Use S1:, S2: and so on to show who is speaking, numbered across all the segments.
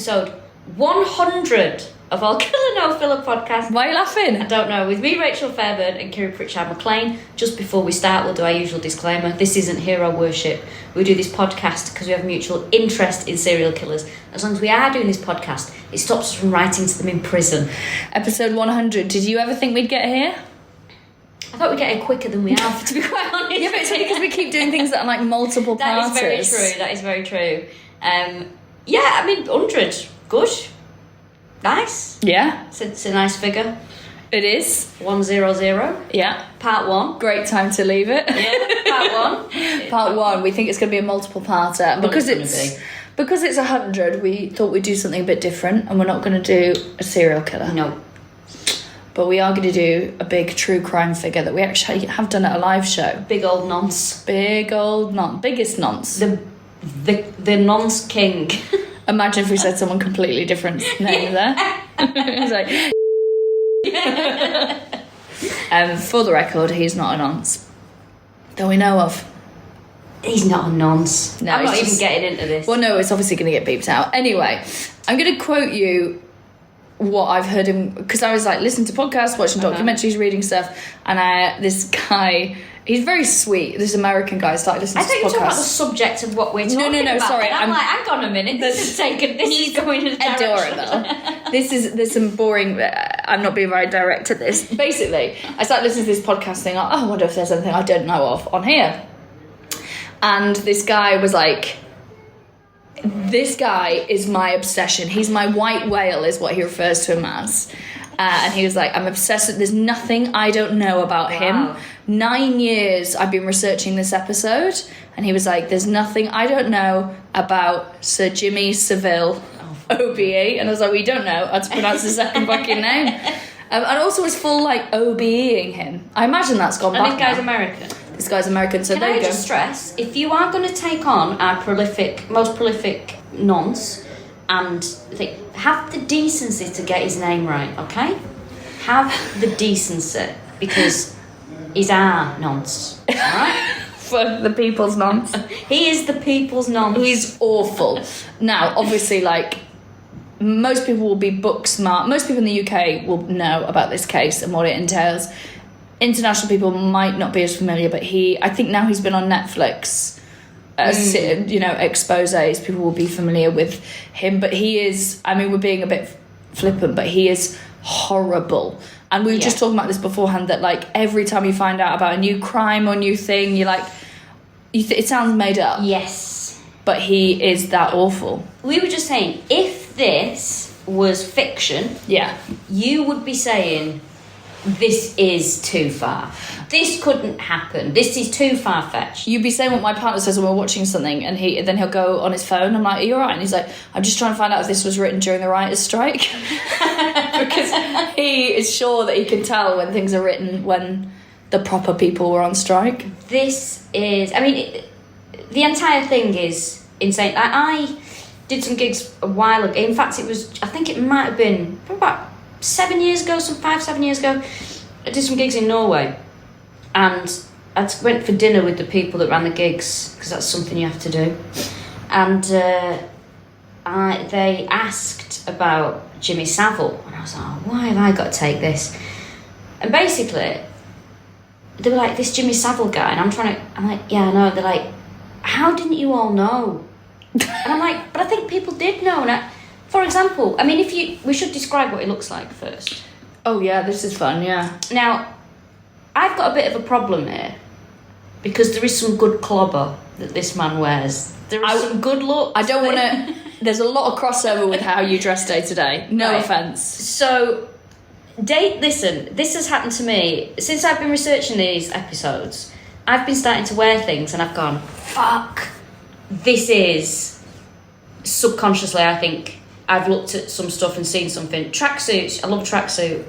S1: episode 100 of our Killa No Filla podcast.
S2: Why are you laughing?
S1: I don't know. With me, Rachel Fairburn, and Kiri Pritchard-McLean. Just before we start, we'll do our usual disclaimer. This isn't hero worship. We do this podcast because we have mutual interest in serial killers. As long as we are doing this podcast, it stops us from writing to them in prison.
S2: Episode 100. Did you ever think we'd get here?
S1: I thought we'd get here quicker than we have, to be quite honest.
S2: Yeah, but it's because we keep doing things that are like multiple parts.
S1: That is very true. Yeah, I mean, 100. Good. Nice.
S2: Yeah.
S1: It's a nice figure.
S2: It is.
S1: 100.
S2: Yeah.
S1: Part 1.
S2: Great time to leave it.
S1: Yeah, part 1.
S2: Part 1. We think it's going to be a multiple parter. And because it's 100, we thought we'd do something a bit different, and we're not going to do a serial killer.
S1: No.
S2: But we are going to do a big true crime figure that we actually have done at a live show.
S1: Big old nonce.
S2: Biggest nonce.
S1: The nonce king.
S2: Imagine if we said someone completely different name there. It's like... for the record, he's not a nonce. That we know of.
S1: He's not a nonce.
S2: No,
S1: I'm not even getting into this.
S2: Well, no, it's obviously going to get beeped out. Anyway, I'm going to quote you what I've heard him... Because I was like, listening to podcasts, watching documentaries, reading stuff, and this guy... He's very sweet. This American guy started listening to podcasts. I think you're talking about the
S1: subject of what we're talking about.
S2: No, sorry.
S1: And I'm like, hang on a minute. This is going in a direction.
S2: Adorable. There's some boring... I'm not being very direct at this. Basically, I started listening to this podcast thing. I wonder if there's anything I don't know of on here. And this guy was like... This guy is my obsession. He's my white whale, is what he refers to him as. And he was like, I'm obsessed with... There's nothing I don't know about him. 9 years I've been researching this episode. And he was like, there's nothing I don't know about Sir Jimmy Saville, OBE. And I was like, well, you don't know how to pronounce the second fucking name. And also was full, like, OBEing him. I imagine that's gone back.
S1: And this guy's American.
S2: This guy's American, so there you go.
S1: Can I just stress, if you are going to take on our most prolific nonce, and have the decency to get his name right, okay? Have the decency, because he's our nonce, all right?
S2: For the people's nonce.
S1: He is the people's nonce.
S2: He's awful. Now, obviously, like, most people will be book smart. Most people in the UK will know about this case and what it entails. International people might not be as familiar, but I think now he's been on Netflix. Exposés, people will be familiar with him, but he is, I mean, we're being a bit flippant, but he is horrible. And we were just talking about this beforehand, that like every time you find out about a new crime or new thing, you're like, it sounds made up.
S1: Yes.
S2: But he is that awful.
S1: We were just saying, if this was fiction, you would be saying, this is too far. This couldn't happen. This is too far-fetched.
S2: You'd be saying what my partner says when we're watching something, and then he'll go on his phone. I'm like, are you all right? And he's like, I'm just trying to find out if this was written during the writer's strike. Because he is sure that he can tell when things are written when the proper people were on strike.
S1: This is... I mean, the entire thing is insane. I did some gigs a while ago. In fact, I think it might have been about 7 years ago, 5-7 years ago. I did some gigs in Norway. And I went for dinner with the people that ran the gigs, because that's something you have to do. And they asked about Jimmy Saville, and I was like, oh, why have I got to take this? And basically, they were like, this Jimmy Saville guy, and I'm like, yeah, I know. They're like, how didn't you all know? And I'm like, but I think people did know. And for example, I mean, we should describe what he looks like first.
S2: Oh yeah, this is fun, yeah.
S1: Now, I've got a bit of a problem here, because there is some good clobber that this man wears. There is some good looks.
S2: I don't want to... There's a lot of crossover with how you dress day to day. No offence.
S1: So, listen, this has happened to me. Since I've been researching these episodes, I've been starting to wear things and I've gone, fuck, this is... Subconsciously, I think, I've looked at some stuff and seen something. Tracksuits, I love a tracksuit.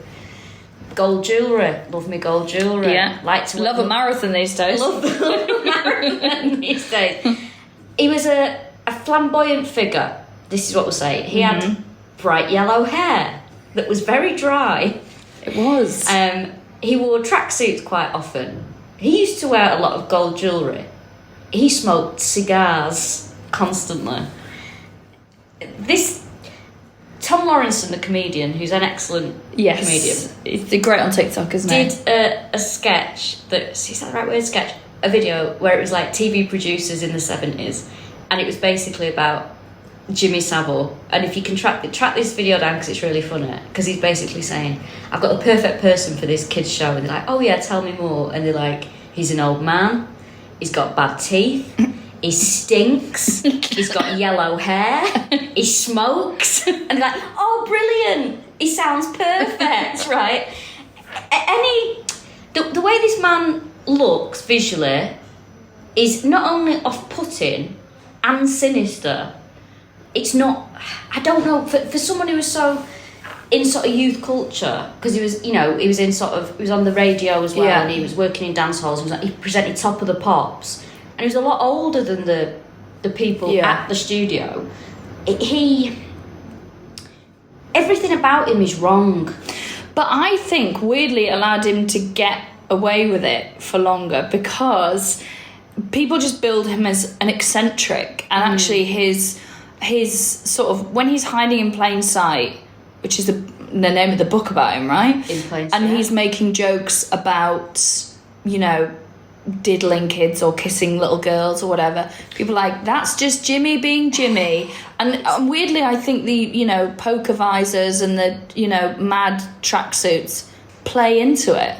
S1: Gold jewellery, love me gold jewellery.
S2: Yeah, love a marathon these days.
S1: Love a marathon these days. He was a flamboyant figure. This is what we'll say. He had bright yellow hair that was very dry.
S2: It was.
S1: He wore tracksuits quite often. He used to wear a lot of gold jewellery. He smoked cigars constantly. Tom Lawrenson, the comedian, who's an excellent comedian.
S2: He's great on TikTok, isn't he?
S1: Did a sketch is that the right word? Sketch? A video where it was like TV producers in the 70s, and it was basically about Jimmy Saville. And if you can track this video down, because it's really funny, because he's basically saying, I've got the perfect person for this kids show, and they're like, oh yeah, tell me more. And they're like, he's an old man, he's got bad teeth, he stinks, he's got yellow hair, he smokes, and they're like, oh brilliant, he sounds perfect. Right? The way this man looks visually is not only off-putting and sinister. It's not, I don't know, for someone who was so in sort of youth culture, because he was, he was in he was on the radio as well, and he was working in dance halls, he presented Top of the Pops, and he was a lot older than the people at the studio. Everything about him is wrong.
S2: But I think, weirdly, it allowed him to get away with it for longer, because people just build him as an eccentric, and actually his sort of, when he's hiding in plain sight, which is the name of the book about him, right?
S1: In plain sight.
S2: And he's making jokes about, diddling kids or kissing little girls or whatever. People are like, that's just Jimmy being Jimmy. And weirdly, I think the, poker visors and the, mad tracksuits play into it.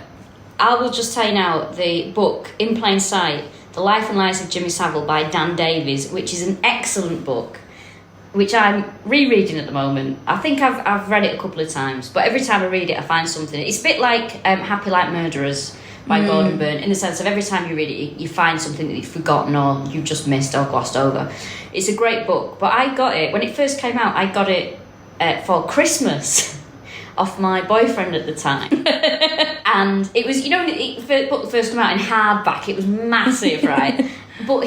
S1: I will just tell you now, the book, In Plain Sight, The Life and Lives of Jimmy Saville by Dan Davies, which is an excellent book, which I'm rereading at the moment. I think I've read it a couple of times, but every time I read it, I find something. It's a bit like Happy Like Murderers by Gordon Byrne, in the sense of every time you read it, you find something that you've forgotten or you've just missed or glossed over. It's a great book, but I got it, when it first came out, I got it for Christmas off my boyfriend at the time. And it was, when the book first came out in hardback, it was massive, right? But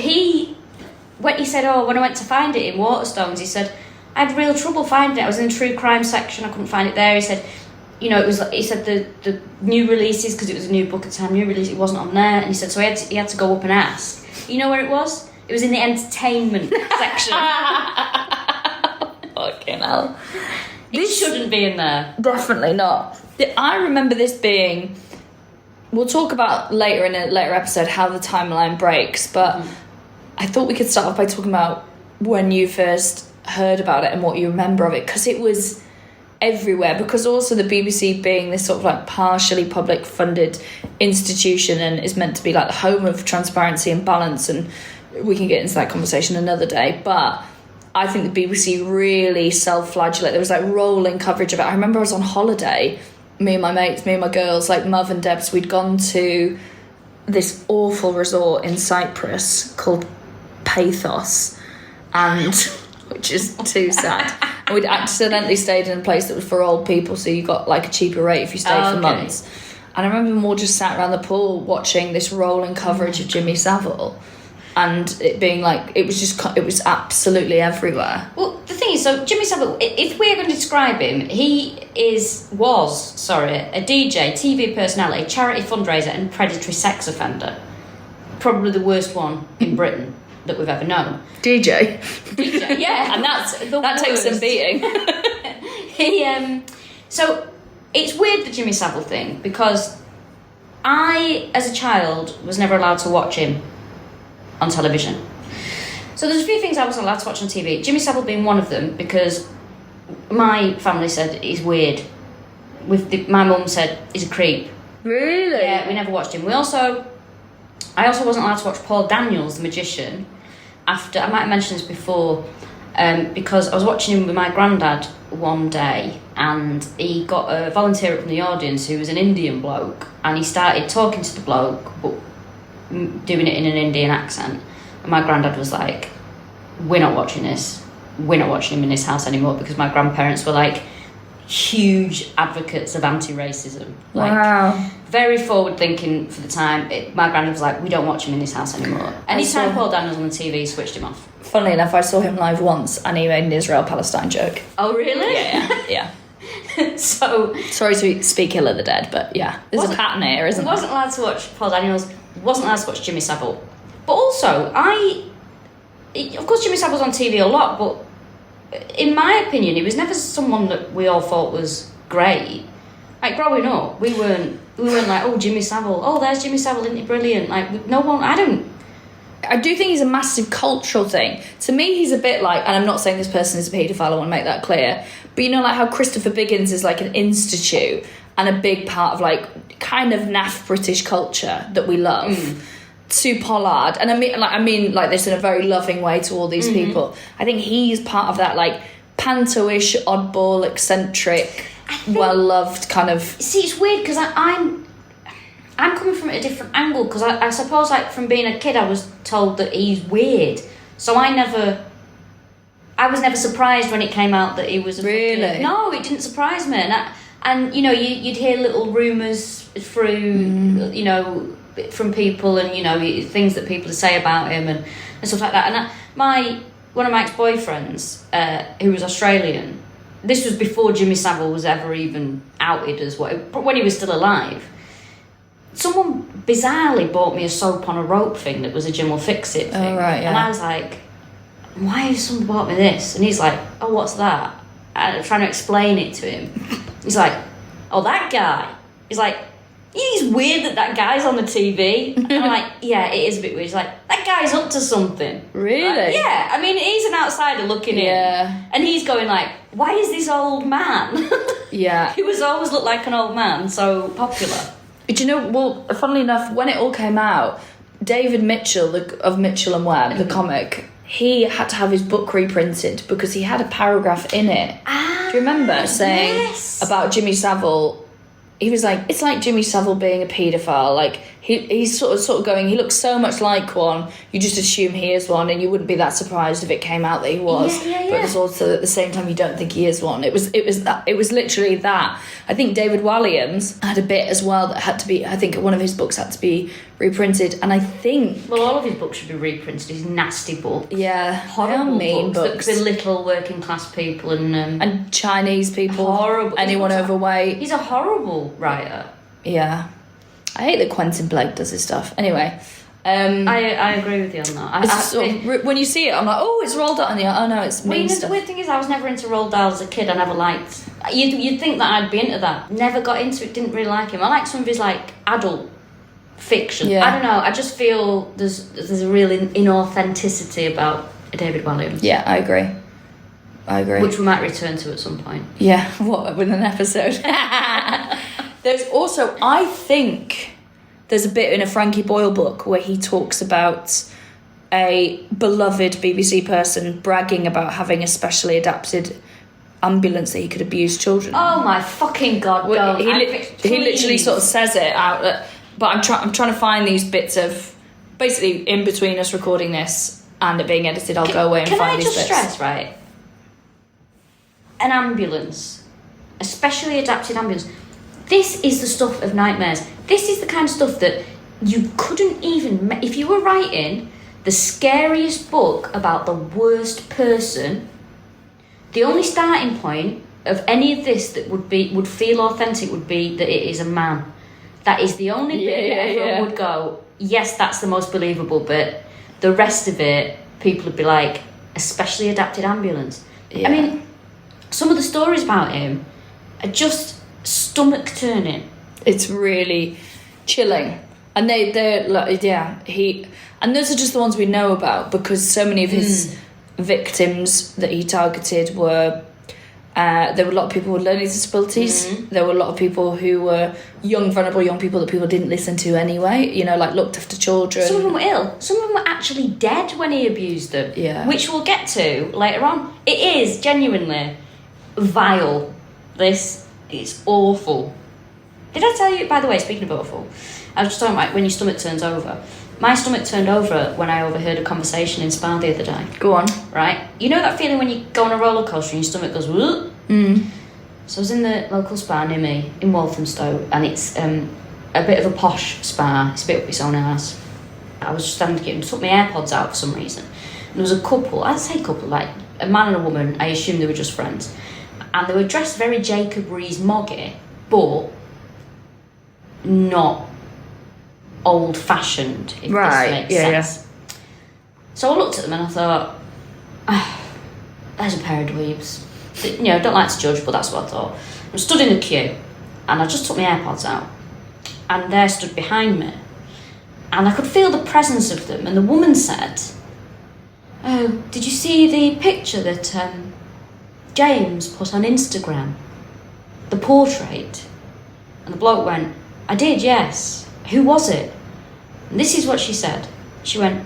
S1: when he said, when I went to find it in Waterstones, he said, I had real trouble finding it. I was in the true crime section, I couldn't find it there. He said, he said the new releases, because it was a new book at the time, new release, it wasn't on there. And he said, so he had to go up and ask. You know where it was? It was in the entertainment section.
S2: Fucking hell.
S1: This shouldn't be in there.
S2: Definitely not. I remember this being... We'll talk about later in a later episode how the timeline breaks, but I thought we could start off by talking about when you first heard about it and what you remember of it, because it was everywhere, because also the BBC being this sort of like partially public funded institution and is meant to be like the home of transparency and balance, and we can get into that conversation another day, but I think the BBC really self-flagellate. There was like rolling coverage of it. I remember I was on holiday, me and my mates, me and my girls, like Mother and Debs, we'd gone to this awful resort in Cyprus called Pathos, and which is too sad. And we'd accidentally stayed in a place that was for old people, so you got like a cheaper rate if you stayed for months. And I remember them all just sat around the pool watching this rolling coverage of Jimmy Saville. And it being like, it was absolutely everywhere.
S1: Well, the thing is, so Jimmy Saville, if we're going to describe him, he was a DJ, TV personality, charity fundraiser, and predatory sex offender. Probably the worst one in Britain that we've ever known.
S2: DJ,
S1: yeah, and that
S2: takes some beating.
S1: So it's weird, the Jimmy Saville thing, because I, as a child, was never allowed to watch him on television. So there's a few things I wasn't allowed to watch on TV, Jimmy Saville being one of them, because my family said he's weird. My mum said he's a creep.
S2: Really?
S1: Yeah, we never watched him. I also wasn't allowed to watch Paul Daniels, the magician, after, I might have mentioned this before, because I was watching him with my granddad one day, and he got a volunteer up from the audience who was an Indian bloke, and he started talking to the bloke, but doing it in an Indian accent, and my granddad was like, we're not watching this, we're not watching him in this house anymore, because my grandparents were like huge advocates of anti-racism, like very forward thinking for the time. My granddad was like, we don't watch him in this house anymore. Anytime Paul Daniels on the TV, he switched him off.
S2: Funnily enough, I saw him live once and he made an Israel-Palestine joke.
S1: Oh really?
S2: Yeah.
S1: So
S2: sorry to speak ill of the dead, but yeah, there's a pattern here, isn't there?
S1: I wasn't allowed to watch Paul Daniels, wasn't allowed to watch Jimmy Saville. But also, of course Jimmy Saville's on TV a lot, but in my opinion, he was never someone that we all thought was great. Like, growing up, we weren't like, oh, Jimmy Saville. Oh, there's Jimmy Saville, isn't he brilliant? Like, no one,
S2: I do think he's a massive cultural thing. To me, he's a bit like, and I'm not saying this person is a paedophile, I want to make that clear, but you know, like how Christopher Biggins is like an institute and a big part of like kind of naff British culture that we love. Sue Pollard, and I mean like this in a very loving way to all these people. I think he's part of that like panto-ish, oddball, eccentric, well-loved kind of...
S1: See, it's weird because I'm coming from it a different angle, because I suppose like from being a kid I was told that he's weird, so I was never surprised when it came out that he was a
S2: really
S1: fucking, no, it didn't surprise me. And you know, you'd hear little rumours through you know, from people, and you know, things that people say about him and stuff like that. And one of my ex-boyfriends, who was Australian, this was before Jimmy Saville was ever even outed as what, but when he was still alive, someone bizarrely bought me a soap on a rope thing that was a Jim will fix it thing.
S2: Oh, right, yeah.
S1: And I was like, why has someone bought me this? And he's like, oh, what's that? And I'm trying to explain it to him. He's like, oh, that guy. He's like, he's weird that guy's on the TV. And I'm like, yeah, it is a bit weird. He's like, that guy's up to something.
S2: Really?
S1: Like, yeah, I mean, he's an outsider looking in. And he's going like, why is this old man who has always looked like an old man so popular?
S2: But you know, well, funnily enough, when it all came out, David Mitchell of Mitchell and Webb, the comic, he had to have his book reprinted because he had a paragraph in it. Do you remember saying about Jimmy Saville? He was like, it's like Jimmy Saville being a paedophile. Like, he's sort of going, he looks so much like one, you just assume he is one, and you wouldn't be that surprised if it came out that he was. But there's also, at the same time, you don't think he is one. It was literally that. I think David Walliams had a bit as well that had to be, I think one of his books had to be reprinted, and I think...
S1: Well, all of his books should be reprinted. His nasty books.
S2: Yeah.
S1: Horrible
S2: mean
S1: books. That belittle working class people and
S2: Chinese people.
S1: Horrible.
S2: Anyone overweight.
S1: He's a horrible writer.
S2: Yeah. I hate that Quentin Blake does his stuff. Anyway.
S1: I agree with you on that.
S2: When you see it, I'm like, oh, it's Roald Dahl. And you're like, oh no, it's mean stuff.
S1: The weird thing is, I was never into Roald Dahl as a kid. I never liked... You'd think that I'd be into that. Never got into it, didn't really like him. I like some of his like adult fiction. I don't know, I just feel there's a real inauthenticity about David Walliams.
S2: Yeah, I agree.
S1: Which we might return to at some point.
S2: Yeah, what, with an episode? There's also, I think, there's a bit in a Frankie Boyle book where he talks about a beloved BBC person bragging about having a specially adapted ambulance that he could abuse children.
S1: Oh my fucking god!
S2: Well, he literally sort of says it out. But I'm trying to find these bits of, basically in between us recording this and it being edited, I'll go away and find these bits.
S1: Can I just stress, right? An ambulance, a specially adapted ambulance. This is the stuff of nightmares. This is the kind of stuff that you couldn't even... If you were writing the scariest book about the worst person, the only starting point of any of this that would feel authentic would be that it is a man. That is the only bit that everyone would go, yes, that's the most believable bit. The rest of it, people would be like, a specially adapted ambulance. I mean, some of the stories about him are just stomach turning.
S2: It's really chilling. And they're like, and those are just the ones we know about, because so many of his victims that he targeted were... there were a lot of people with learning disabilities. There were a lot of people who were vulnerable young people that people didn't listen to anyway, you know, like looked after children.
S1: Some of them were ill. Some of them were actually dead when he abused them.
S2: Yeah.
S1: Which we'll get to later on. It is genuinely vile. It's awful. Did I tell you, by the way, speaking of awful, I was just talking about when your stomach turns over. My stomach turned over when I overheard a conversation in Spa the other day.
S2: Go on.
S1: Right? You know that feeling when you go on a roller coaster and your stomach goes... Whoop? So I was in the local spa near me in Walthamstow, and it's a bit of a posh spa. It's a bit up its own arse. I was just standing and took my AirPods out for some reason. And there was a couple, I'd say couple, like a man and a woman. I assume they were just friends. And they were dressed very Jacob Rees-Moggy, but not old-fashioned, if this makes sense. So I looked at them and I thought, there's a pair of dweebs. You know, don't like to judge, but that's what I thought. I stood in a queue, and I just took my AirPods out, and they stood behind me, and I could feel the presence of them. And the woman said, "Oh, did you see the picture that James put on Instagram? The portrait?" And the bloke went, "I did, yes. Who was it?" And this is what she said. She went,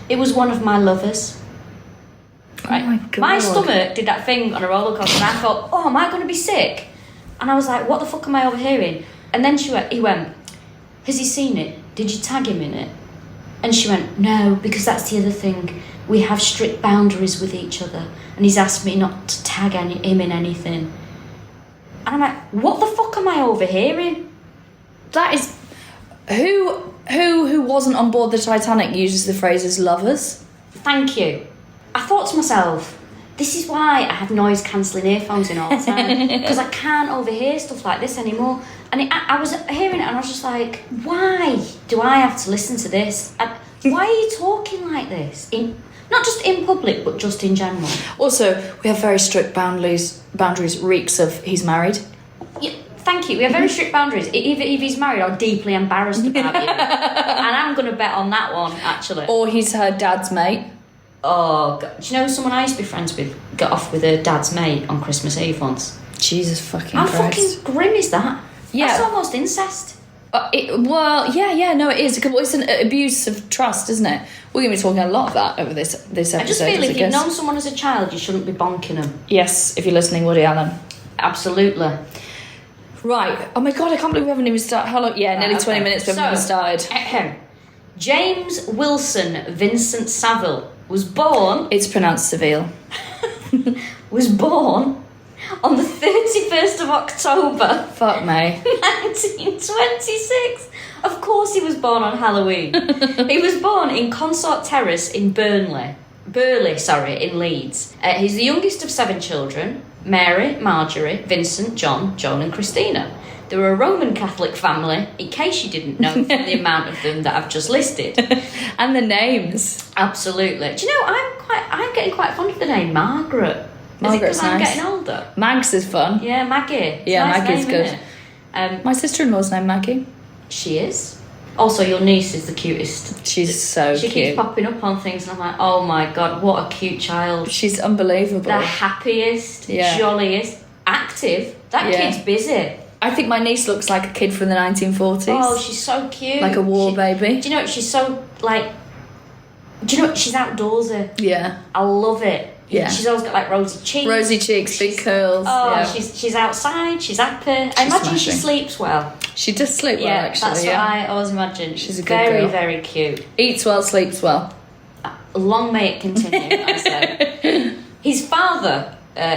S1: "It was one of my lovers." Right.
S2: Oh my God.
S1: My stomach did that thing on a roller coaster, and I thought, "Oh, am I going to be sick?" And I was like, "What the fuck am I overhearing?" And then he went, "Has he seen it? Did you tag him in it?" And she went, "No, because that's the other thing. We have strict boundaries with each other, and he's asked me not to tag him in anything." And I'm like, "What the fuck am I overhearing?"
S2: That is... Who wasn't on board the Titanic uses the phrases lovers?
S1: Thank you. I thought to myself, this is why I have noise-cancelling earphones in all the time, because I can't overhear stuff like this anymore. And I was hearing it, and I was just like, why do I have to listen to this? Why are you talking like this? Not just in public, but just in general.
S2: Also, we have very strict boundaries reeks of he's married.
S1: Yeah, thank you. We have very strict boundaries. Either if he's married or deeply embarrassed about you. And I'm going to bet on that one, actually.
S2: Or he's her dad's mate.
S1: Oh, God. Do you know someone I used to be friends with got off with her dad's mate on Christmas Eve once?
S2: Jesus fucking
S1: How
S2: Christ.
S1: fucking grim is that?
S2: Yeah.
S1: That's almost incest.
S2: No, it is. It's an abuse of trust, isn't it? We're going to be talking a lot of that over this episode.
S1: I just feel if you've known someone as a child, you shouldn't be bonking them.
S2: Yes, if you're listening, Woody Allen.
S1: Absolutely.
S2: Right. Oh my God, I can't believe we haven't even started. How long? Yeah, nearly 20 minutes we haven't even started.
S1: James Wilson Vincent Saville was born...
S2: It's pronounced Saville.
S1: was born on the 31st of October...
S2: Fuck me.
S1: 1926. Of course he was born on Halloween. He was born in Consort Terrace in Burley, in Leeds. He's the youngest of 7 children: Mary, Marjorie, Vincent, John, Joan and Christina. They were a Roman Catholic family, in case you didn't know from the amount of them that I've just listed.
S2: And the names.
S1: Absolutely. Do you know, I'm getting quite fond of the name Margaret.
S2: Margaret's
S1: I'm
S2: nice.
S1: getting older?
S2: Mags is fun.
S1: Yeah, Maggie. It's
S2: Yeah,
S1: a nice
S2: Maggie's
S1: name,
S2: good.
S1: isn't it?
S2: My sister-in-law's named Maggie.
S1: She is. Also, your niece is the cutest.
S2: She's so
S1: She
S2: cute.
S1: keeps popping up on things, and I'm like, oh my God, what a cute child.
S2: She's unbelievable.
S1: The happiest, jolliest, active. That kid's busy.
S2: I think my niece looks like a kid from the 1940s.
S1: Oh, she's so cute.
S2: Like a war baby.
S1: Do you know, she's so, like... Do you know, she's outdoorsy.
S2: Yeah.
S1: I love it.
S2: Yeah.
S1: She's always got, like, rosy cheeks.
S2: Rosy cheeks, big curls.
S1: Oh,
S2: yeah.
S1: she's outside, she's happy. I imagine she
S2: smashing.
S1: sleeps well.
S2: She does sleep well, actually.
S1: That's what I always imagine.
S2: She's a good
S1: very,
S2: girl.
S1: very cute.
S2: Eats well, sleeps well.
S1: Long may it continue, I say. His father,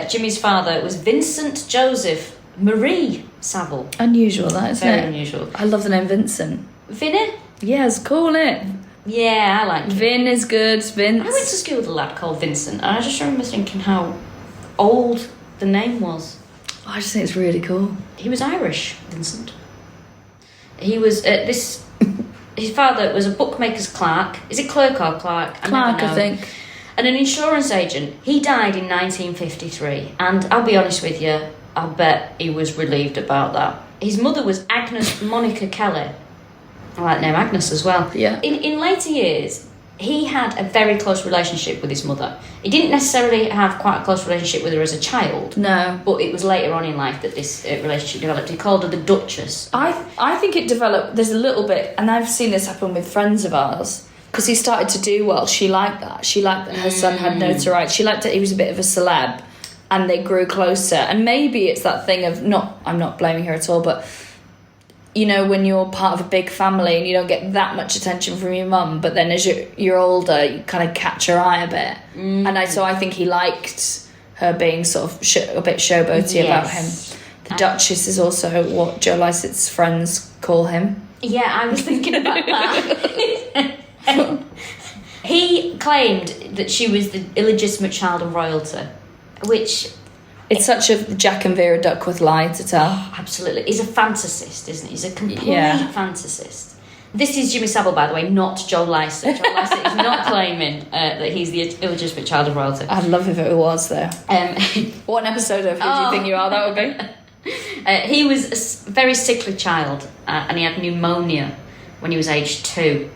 S1: Jimmy's father, was Vincent Joseph Marie Saville.
S2: Unusual, that, isn't
S1: Very
S2: it?
S1: unusual.
S2: I love the name Vincent.
S1: Vinny?
S2: Yeah, it's cool, isn't it?
S1: Yeah, I like it.
S2: Vin is good, Vince.
S1: I went to school with a lad called Vincent, and I just remember thinking how old the name was.
S2: I just think it's really cool.
S1: He was Irish, Vincent. He was his father was a bookmaker's clerk. Is it clerk or clerk?
S2: Clark, I think.
S1: And an insurance agent. He died in 1953, and I'll be honest with you, I bet he was relieved about that. His mother was Agnes Monica Kelly. I like the name Agnes as well.
S2: Yeah.
S1: In later years, he had a very close relationship with his mother. He didn't necessarily have quite a close relationship with her as a child.
S2: No.
S1: But it was later on in life that this relationship developed. He called her the Duchess.
S2: I think it developed, there's a little bit, and I've seen this happen with friends of ours, because he started to do well. She liked that. She liked that her son had notoriety. She liked that he was a bit of a celeb, and they grew closer. And maybe it's that thing of, I'm not blaming her at all, but... You know, when you're part of a big family and you don't get that much attention from your mum, but then as you're older, you kind of catch her eye a bit. And so I think he liked her being sort of a bit showboaty about him. The Duchess is also what Joe Lycett's friends call him.
S1: Yeah, I was thinking about that. He claimed that she was the illegitimate child of royalty, which...
S2: It's such a Jack and Vera Duckworth lie to tell.
S1: Oh, absolutely. He's a fantasist, isn't he? He's a complete fantasist. This is Jimmy Saville, by the way, not Joe Lycett. Joe Lycett is not claiming that he's the illegitimate child of royalty.
S2: I'd love if it was, though. What an episode of Who Do You Think You Are that would be?
S1: He was a very sickly child, and he had pneumonia when he was aged 2.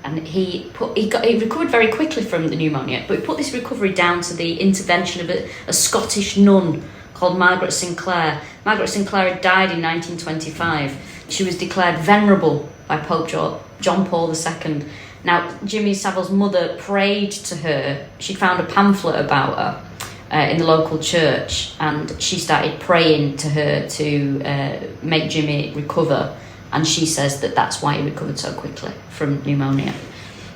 S1: And he recovered very quickly from the pneumonia, but he put this recovery down to the intervention of a Scottish nun called Margaret Sinclair. Margaret Sinclair had died in 1925. She was declared venerable by Pope John Paul II. Now, Jimmy Saville's mother prayed to her. She'd found a pamphlet about her in the local church, and she started praying to her to make Jimmy recover. And she says that that's why he recovered so quickly from pneumonia.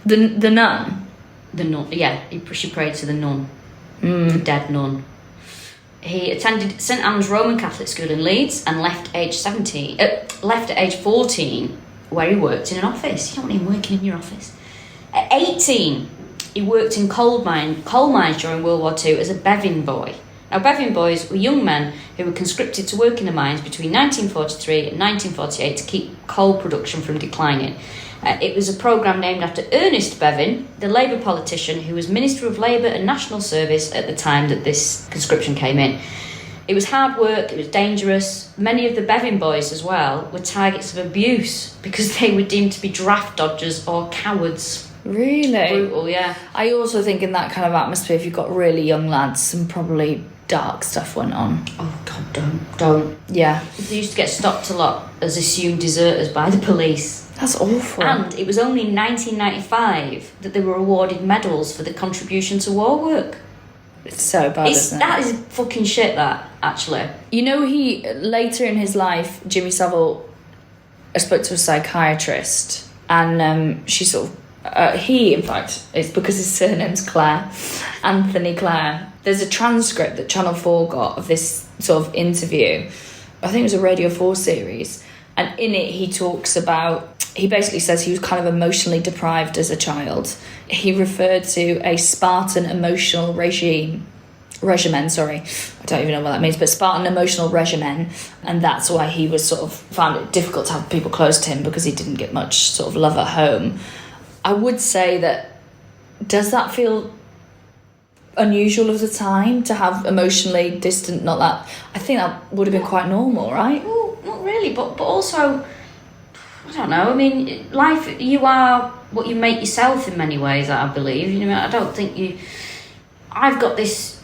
S2: The nun?
S1: The nun, yeah. She prayed to the nun, the dead nun. He attended St Anne's Roman Catholic School in Leeds and left at age 14, where he worked in an office. You don't want him working in your office. At 18, he worked in coal mines during World War II as a Bevin boy. Now, Bevin boys were young men who were conscripted to work in the mines between 1943 and 1948 to keep coal production from declining. It was a programme named after Ernest Bevin, the Labour politician who was Minister of Labour and National Service at the time that this conscription came in. It was hard work, it was dangerous. Many of the Bevin boys as well were targets of abuse because they were deemed to be draft dodgers or cowards.
S2: Really?
S1: Brutal, yeah.
S2: I also think in that kind of atmosphere, if you've got really young lads, some probably dark stuff went on.
S1: Oh, God, don't.
S2: Yeah.
S1: They used to get stopped a lot as assumed deserters by the police.
S2: That's awful.
S1: And it was only in 1995 that they were awarded medals for their contribution to war work.
S2: It's so bad, isn't it?
S1: That is fucking shit, that, actually.
S2: You know, he, later in his life, Jimmy Saville spoke to a psychiatrist, and she sort of, in fact, it's because his surname's Clare, Anthony Clare. There's a transcript that Channel 4 got of this sort of interview. I think it was a Radio 4 series. And in it, he basically says he was kind of emotionally deprived as a child. He referred to a Spartan emotional regimen, sorry. I don't even know what that means, but Spartan emotional regimen. And that's why he was sort of found it difficult to have people close to him because he didn't get much sort of love at home. I would say that, does that feel unusual of the time to have emotionally distant, not that? I think that would have been quite normal, right?
S1: Well, not really, but also, I don't know, I mean, life, you are what you make yourself in many ways, I believe. You know, I don't think I've got this,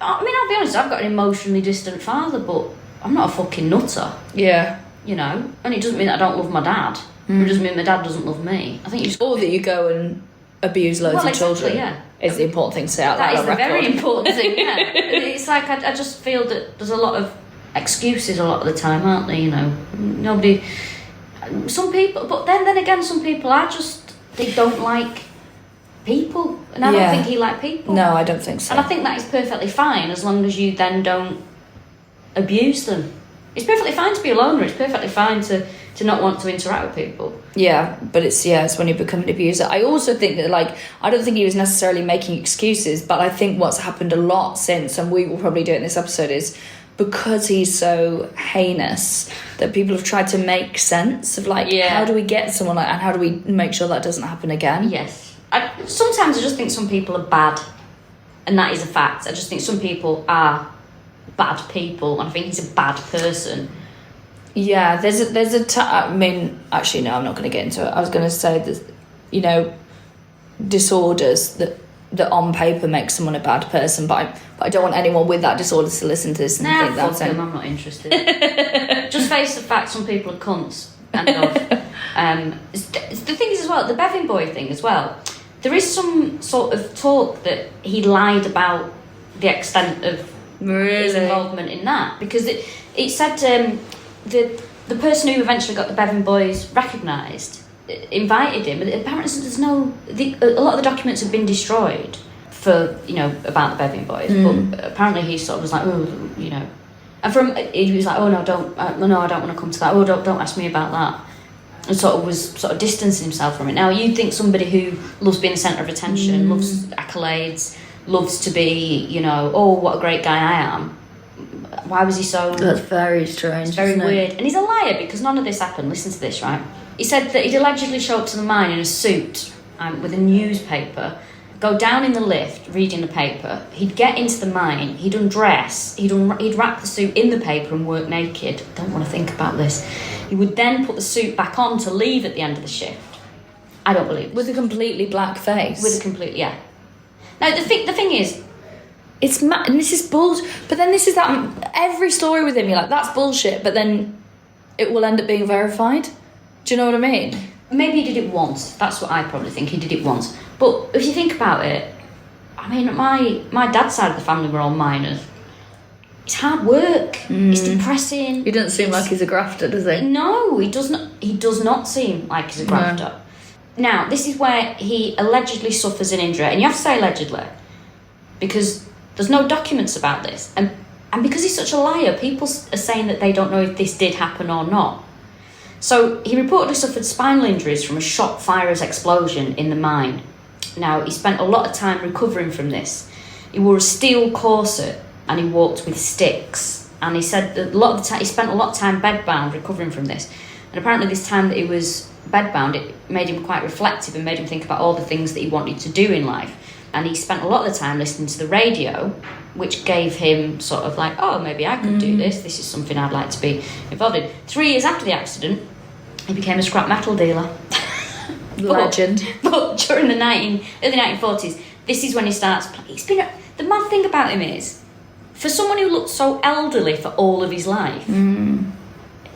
S1: I mean, I'll be honest, I've got an emotionally distant father, but I'm not a fucking nutter.
S2: Yeah.
S1: You know, and it doesn't mean that I don't love my dad. It doesn't mean my dad doesn't love me. I think you just...
S2: Or that you go and abuse loads of children.
S1: Yeah.
S2: Is the important thing to say out loud.
S1: That is the
S2: record.
S1: very important thing, yeah. It's like, I just feel that there's a lot of excuses a lot of the time, aren't there? You know, nobody... Some people... But then again, some people are just... They don't like people. And I don't think he liked people.
S2: No, I don't think so.
S1: And I think that is perfectly fine, as long as you then don't abuse them. It's perfectly fine to be a loner. It's perfectly fine to not want to interact with people. Yeah,
S2: but it's when you become an abuser. I also think that, I don't think he was necessarily making excuses, but I think what's happened a lot since, and we will probably do it in this episode, is because he's so heinous, that people have tried to make sense of, how do we get someone like, and how do we make sure that doesn't happen again?
S1: Yes. Sometimes I just think some people are bad, and that is a fact. I just think some people are bad people, and I think he's a bad person.
S2: Yeah, I mean, actually, no, I'm not going to get into it. I was going to say that, disorders that on paper make someone a bad person, but I don't want anyone with that disorder to listen to this and think that's
S1: him. I'm not interested. Just face the fact some people are cunts. And the thing is as well, the Bevin boy thing as well, there is some sort of talk that he lied about the extent of his involvement in that, because it said the person who eventually got the Bevin boys recognised invited him, but apparently there's a lot of the documents have been destroyed for about the Bevin boys, but apparently he sort of was like, and he was like, oh no, I don't want to come to that, don't ask me about that, and was distancing himself from it. Now you'd think somebody who loves being the centre of attention, loves accolades, loves to be, oh, what a great guy I am. Why was he so...
S2: That's very strange.
S1: It's very weird. And he's a liar because none of this happened. Listen to this, right? He said that he'd allegedly show up to the mine in a suit with a newspaper, go down in the lift reading the paper. He'd get into the mine, he'd undress, he'd wrap the suit in the paper and work naked. Don't want to think about this. He would then put the suit back on to leave at the end of the shift. I don't believe it.
S2: With a completely black face.
S1: With a complete, yeah. Now, the thing is...
S2: It's mad, and this is bullshit. But then this is that... Every story with him, you're like, that's bullshit, but then it will end up being verified. Do you know what I mean?
S1: Maybe he did it once. That's what I probably think. He did it once. But if you think about it, I mean, my dad's side of the family were all miners. It's hard work. It's depressing.
S2: He doesn't seem like he's a grafter, does he?
S1: No, he does not. He does not seem like he's a grafter. No. Now, this is where he allegedly suffers an injury, and you have to say allegedly, because there's no documents about this, and because he's such a liar, people are saying that they don't know if this did happen or not. So he reportedly suffered spinal injuries from a shock fire's explosion in the mine. Now, he spent a lot of time recovering from this. He wore a steel corset and he walked with sticks. And he said that he spent a lot of time bedbound recovering from this. And apparently this time that he was bedbound, it made him quite reflective and made him think about all the things that he wanted to do in life. And he spent a lot of the time listening to the radio, which gave him sort of like, oh, maybe I could do this. This is something I'd like to be involved in. 3 years after the accident, he became a scrap metal dealer.
S2: Legend.
S1: But during the early 1940s, this is when he starts. The mad thing about him is, for someone who looked so elderly for all of his life,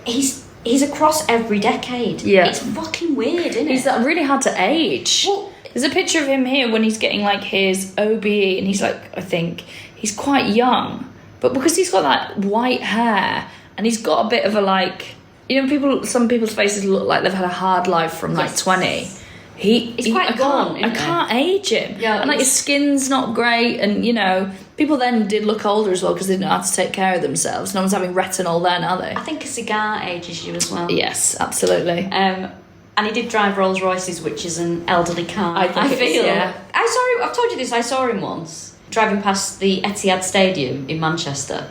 S1: he's across every decade.
S2: Yeah,
S1: it's fucking weird, isn't it?
S2: He's really hard to age.
S1: Well,
S2: there's a picture of him here when he's getting like his OBE, and he's like, I think he's quite young, but because he's got that white hair and he's got a bit of a like. You know, some people's faces look like they've had a hard life from like 20.
S1: He's quite gone.
S2: I can't age him.
S1: Yeah,
S2: and like his skin's not great, and you know, people then did look older as well because they didn't know how to take care of themselves. No one's having retinol then, are they?
S1: I think a cigar ages you as well.
S2: Yes, absolutely.
S1: And he did drive Rolls Royces, which is an elderly car. I feel.
S2: Yeah.
S1: I've told you this. I saw him once driving past the Etihad Stadium in Manchester,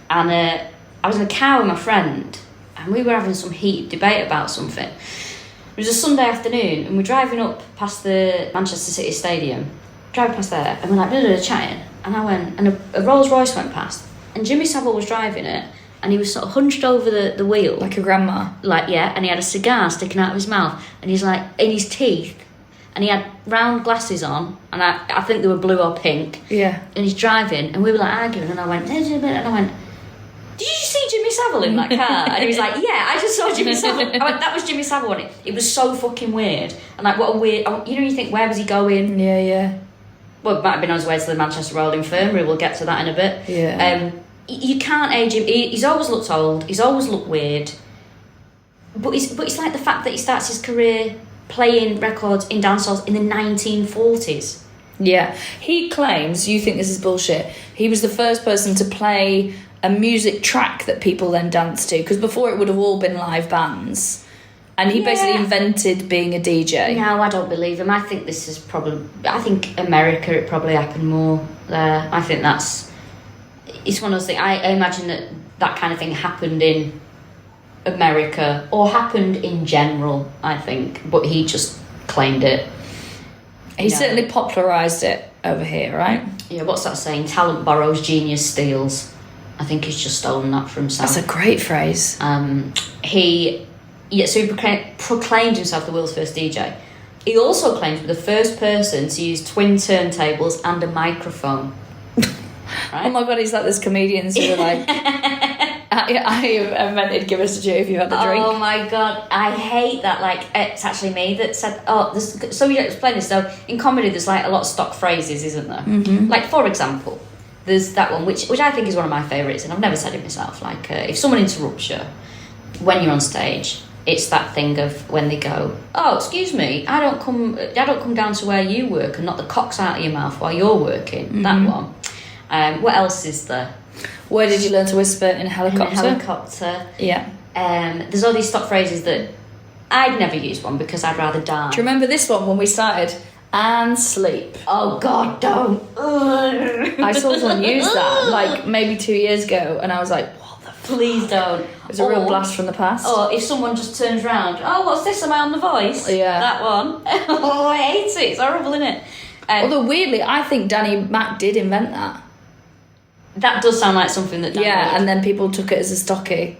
S1: and I was in a car with my friend. And we were having some heated debate about something. It was a Sunday afternoon, and we're driving up past the Manchester City Stadium, driving past there, and we're like, chatting. And I went, and a Rolls Royce went past, and Jimmy Saville was driving it, and he was sort of hunched over the wheel.
S2: Like a grandma.
S1: Like, yeah, and he had a cigar sticking out of his mouth, and he's like, in his teeth, and he had round glasses on, and I think they were blue or pink.
S2: Yeah.
S1: And he's driving, and we were like arguing, and I went, did you see Jimmy Saville in that car? And he was like, yeah, I just saw Jimmy Saville. I went, that was Jimmy Saville on it. It was so fucking weird. And like, what a weird... you think, where was he going?
S2: Yeah.
S1: Well, it might have been on his way to the Manchester Royal Infirmary. We'll get to that in a bit.
S2: Yeah.
S1: You can't age him. He's always looked old. He's always looked weird. But it's like the fact that he starts his career playing records in dance halls in the 1940s.
S2: Yeah. He claims, you think this is bullshit, he was the first person to play a music track that people then danced to, because before it would have all been live bands, and he basically invented being a DJ.
S1: No, I don't believe him. I think this is I think America, it probably happened more there. I think it's one of those things. I imagine that kind of thing happened in America, or happened in general, I think, but he just claimed it.
S2: He certainly popularised it over here, right?
S1: Yeah, what's that saying? Talent borrows, genius steals. I think he's just stolen that from himself.
S2: That's a great phrase.
S1: He proclaimed himself the world's first DJ. He also claims to be the first person to use twin turntables and a microphone. Right?
S2: Oh my god, he's like those comedians who are like, I invented give us a cheer if you've had a drink.
S1: Oh my god, I hate that. Like, it's actually me that said, so you explain this. So in comedy, there's like a lot of stock phrases, isn't there? Mm-hmm. Like, for example, there's that one, which I think is one of my favourites, and I've never said it myself. Like, if someone interrupts you when you're on stage, it's that thing of when they go, oh, excuse me, I don't come down to where you work and knock the cocks out of your mouth while you're working. Mm-hmm. That one. What else is there?
S2: Where did you learn to whisper? In a helicopter?
S1: In a helicopter.
S2: Yeah.
S1: There's all these stock phrases that I'd never use one because I'd rather die.
S2: Do you remember this one when we started? And sleep.
S1: Oh God, don't.
S2: I saw someone use that like maybe 2 years ago, and I was like, what the
S1: Please don't.
S2: It's a real blast from the past.
S1: Or if someone just turns round, oh, what's this? Am I on The Voice?
S2: Yeah.
S1: That one. Oh, I hate it. It's horrible, isn't it?
S2: Although, weirdly, I think Danny Mac did invent that.
S1: That does sound like something that Danny would.
S2: And then people took it as a stocky.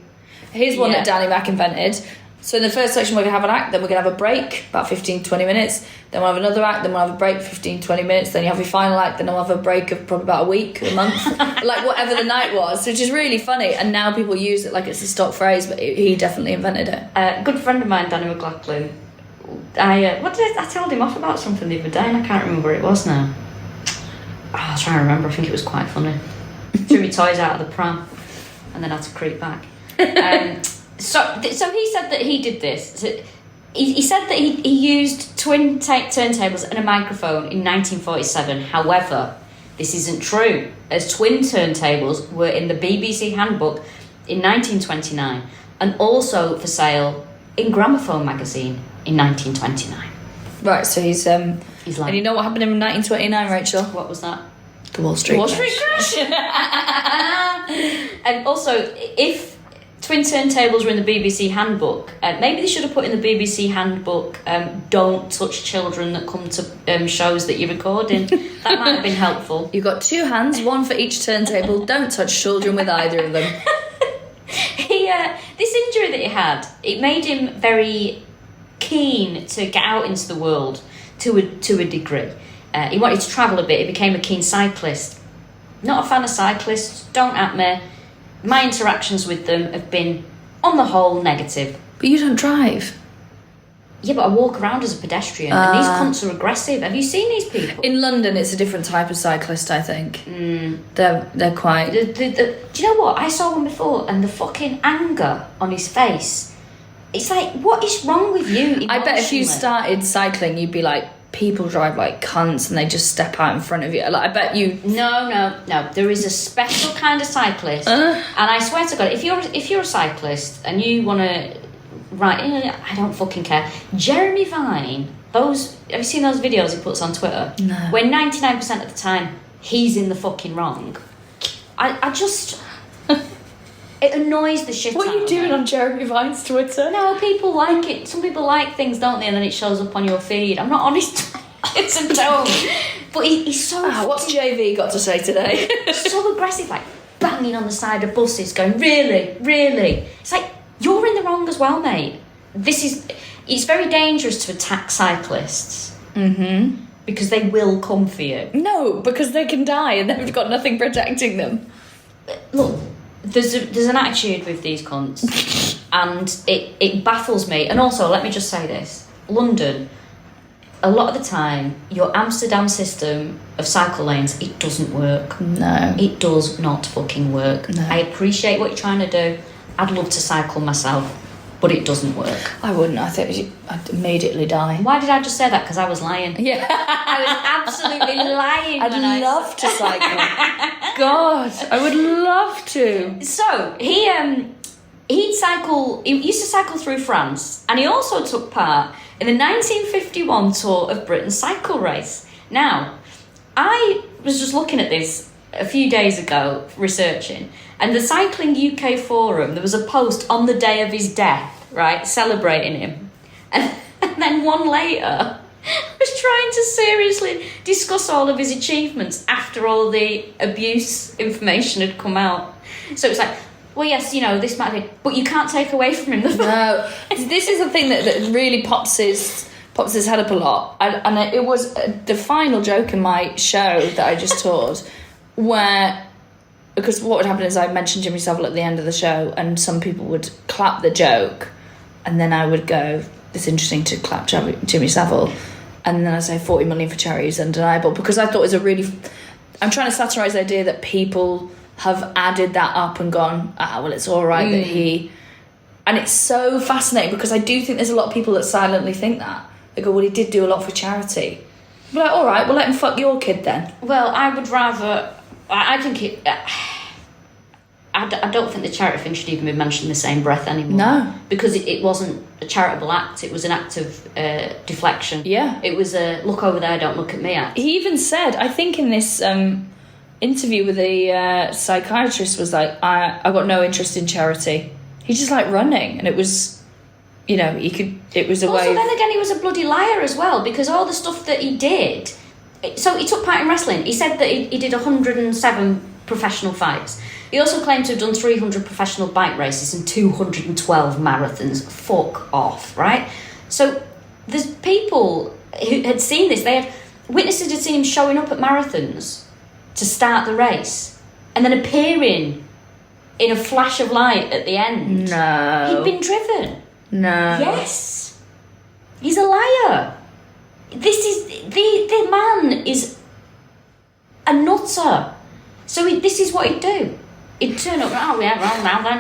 S2: Here's one that Danny Mac invented. So in the first section we're going to have an act, then we're going to have a break, about 15, 20 minutes. Then we'll have another act, then we'll have a break, 15, 20 minutes. Then you have your final act, then we'll have a break of probably about a week, a month. Like whatever the night was, which is really funny. And now people use it like it's a stock phrase, but he definitely invented it.
S1: A good friend of mine, Danny McLaughlin, I told him off about something the other day and I can't remember what it was now. I'll try and remember. I think it was quite funny. Threw my toys out of the pram and then had to creep back. So he said that he did this. So he said that he used twin turntables and a microphone in 1947. However, this isn't true, as twin turntables were in the BBC handbook in 1929 and also for sale in Gramophone magazine in 1929.
S2: Right, so he's like...
S1: And
S2: you know what happened in 1929, Rachel?
S1: What was that?
S2: The Wall Street
S1: Crash. And also, if twin turntables were in the BBC handbook, maybe they should have put in the BBC handbook, don't touch children that come to shows that you're recording. That might have been helpful.
S2: You've got 2 hands, 1 for each turntable. Don't touch children with either of them.
S1: This injury that he had, it made him very keen to get out into the world to a degree. He wanted to travel a bit. He became a keen cyclist. Not a fan of cyclists, don't at me. My interactions with them have been, on the whole, negative.
S2: But you don't drive.
S1: Yeah, but I walk around as a pedestrian, and these cunts are aggressive. Have you seen these people?
S2: In London, it's a different type of cyclist, I think. They're quite...
S1: Do you know what? I saw one before, and the fucking anger on his face. It's like, what is wrong with you emotionally?
S2: I bet if you started cycling, you'd be like, people drive like cunts, and they just step out in front of you. Like, I bet you...
S1: No. There is a special kind of cyclist, and I swear to God, if you're a cyclist and you want to... Right, I don't fucking care. Jeremy Vine, have you seen those videos he puts on Twitter?
S2: No.
S1: Where 99% of the time he's in the fucking wrong. I just... It annoys the shit out of me.
S2: What are you doing on Jeremy Vine's Twitter?
S1: No, people like it. Some people like things, don't they? And then it shows up on your feed. I'm not honest. It's a joke. But he's so...
S2: what's JV got to say today?
S1: So aggressive, like banging on the side of buses, going, really? It's like, you're in the wrong as well, mate. It's very dangerous to attack cyclists.
S2: Mm-hmm.
S1: Because they will come for you.
S2: No, because they can die and they've got nothing protecting them.
S1: Look, there's an attitude with these cunts, and it baffles me. And also, let me just say this. London, a lot of the time, your Amsterdam system of cycle lanes, it doesn't work.
S2: No.
S1: It does not fucking work.
S2: No.
S1: I appreciate what you're trying to do. I'd love to cycle myself, but it doesn't work.
S2: I wouldn't. I think I'd immediately die.
S1: Why did I just say that? Because I was lying.
S2: Yeah.
S1: I was absolutely lying.
S2: I'd love to cycle. God, I would love to.
S1: So, he used to cycle through France, and he also took part in the 1951 Tour of Britain cycle race. Now, I was just looking at this a few days ago, researching, and the Cycling UK forum, there was a post on the day of his death, right, celebrating him. And then one later was trying to seriously discuss all of his achievements after all the abuse information had come out. So it was like, well, yes, this might be, but you can't take away from him the fact.
S2: No, this is the thing that really pops his head up a lot. And it was the final joke in my show that I just toured, where... Because what would happen is I mentioned Jimmy Saville at the end of the show, and some people would clap the joke, and then I would go, it's interesting to clap Jimmy Saville, and then I'd say 40 million for charity is undeniable, because I thought it was I'm trying to satirise the idea that people have added that up and gone, well, it's all right that he... And it's so fascinating, because I do think there's a lot of people that silently think that. They go, well, he did do a lot for charity. But like, all right, well, let him fuck your kid then.
S1: Well, I would rather... I think I don't think the charity thing should even be mentioned in the same breath anymore.
S2: No.
S1: Because it wasn't a charitable act, it was an act of deflection.
S2: Yeah.
S1: It was a look over there, don't look at me act.
S2: He even said, I think in this interview with the psychiatrist was like, I got no interest in charity. He's just like running, and it was, you know, it was a way.
S1: Also, then again, he was a bloody liar as well, because all the stuff that he did. So he took part in wrestling. He said that he did 107 professional fights. He also claimed to have done 300 professional bike races and 212 marathons. Fuck off, right? So there's people who had seen this. Witnesses had seen him showing up at marathons to start the race and then appearing in a flash of light at the end.
S2: No.
S1: He'd been driven.
S2: No.
S1: Yes. He's a liar. This is... The man is a nutter. So this is what he'd do. He'd turn up, oh yeah,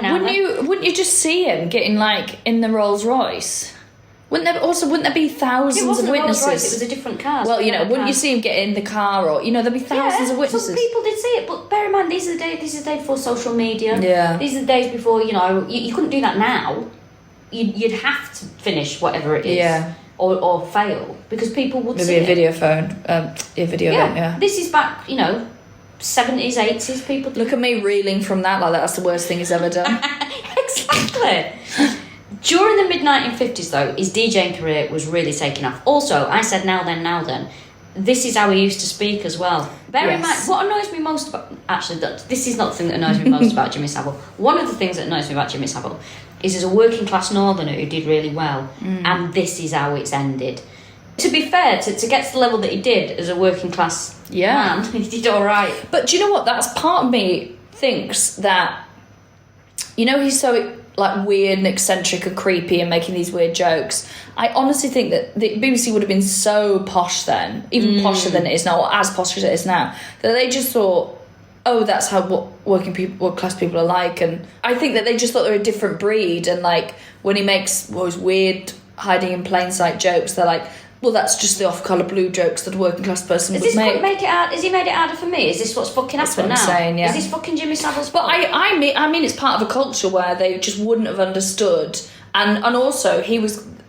S1: now.
S2: Wouldn't you just see him getting, like, in the Rolls Royce? Wouldn't there be thousands of witnesses?
S1: It was a different car.
S2: Well, you know, wouldn't you see him get in the car, or, you know, there'd be thousands of witnesses.
S1: Some people did see it, but bear in mind, this is the day before social media.
S2: Yeah.
S1: These are the days before, you know, you couldn't do that now. You'd have to finish whatever it is.
S2: Yeah.
S1: Or fail, because people would see it.
S2: Maybe a video phone. Video game, yeah.
S1: This is back, you know, 70s, 80s, people...
S2: Look at me reeling from that like that's the worst thing he's ever done.
S1: Exactly. During the mid-1950s, though, his DJing career was really taking off. Also, I said now then, this is how he used to speak as well. Bear in mind, what annoys me most about... Actually, this is not the thing that annoys me most about Jimmy Saville. One of the things that annoys me about Jimmy Saville is he's a working-class northerner who did really well, and this is how it's ended. To be fair, to get to the level that he did as a working-class man, he did all right.
S2: But do you know what? That's part of me thinks that, you know, he's so... like weird and eccentric and creepy and making these weird jokes. I honestly think that the BBC would have been so posh then, even posher than it is now, or as posh as it is now, that they just thought, oh, that's how what class people are like. And I think that they just thought they're a different breed. And like when he makes those weird hiding in plain sight jokes, they're like, well, that's just the off-colour blue jokes that a working class person would make.
S1: Has he made it harder for me? Is this what's fucking happened now?
S2: That's what I'm saying, yeah.
S1: Is this fucking Jimmy Saville's
S2: But
S1: fault?
S2: I mean, it's part of a culture where they just wouldn't have understood. And also,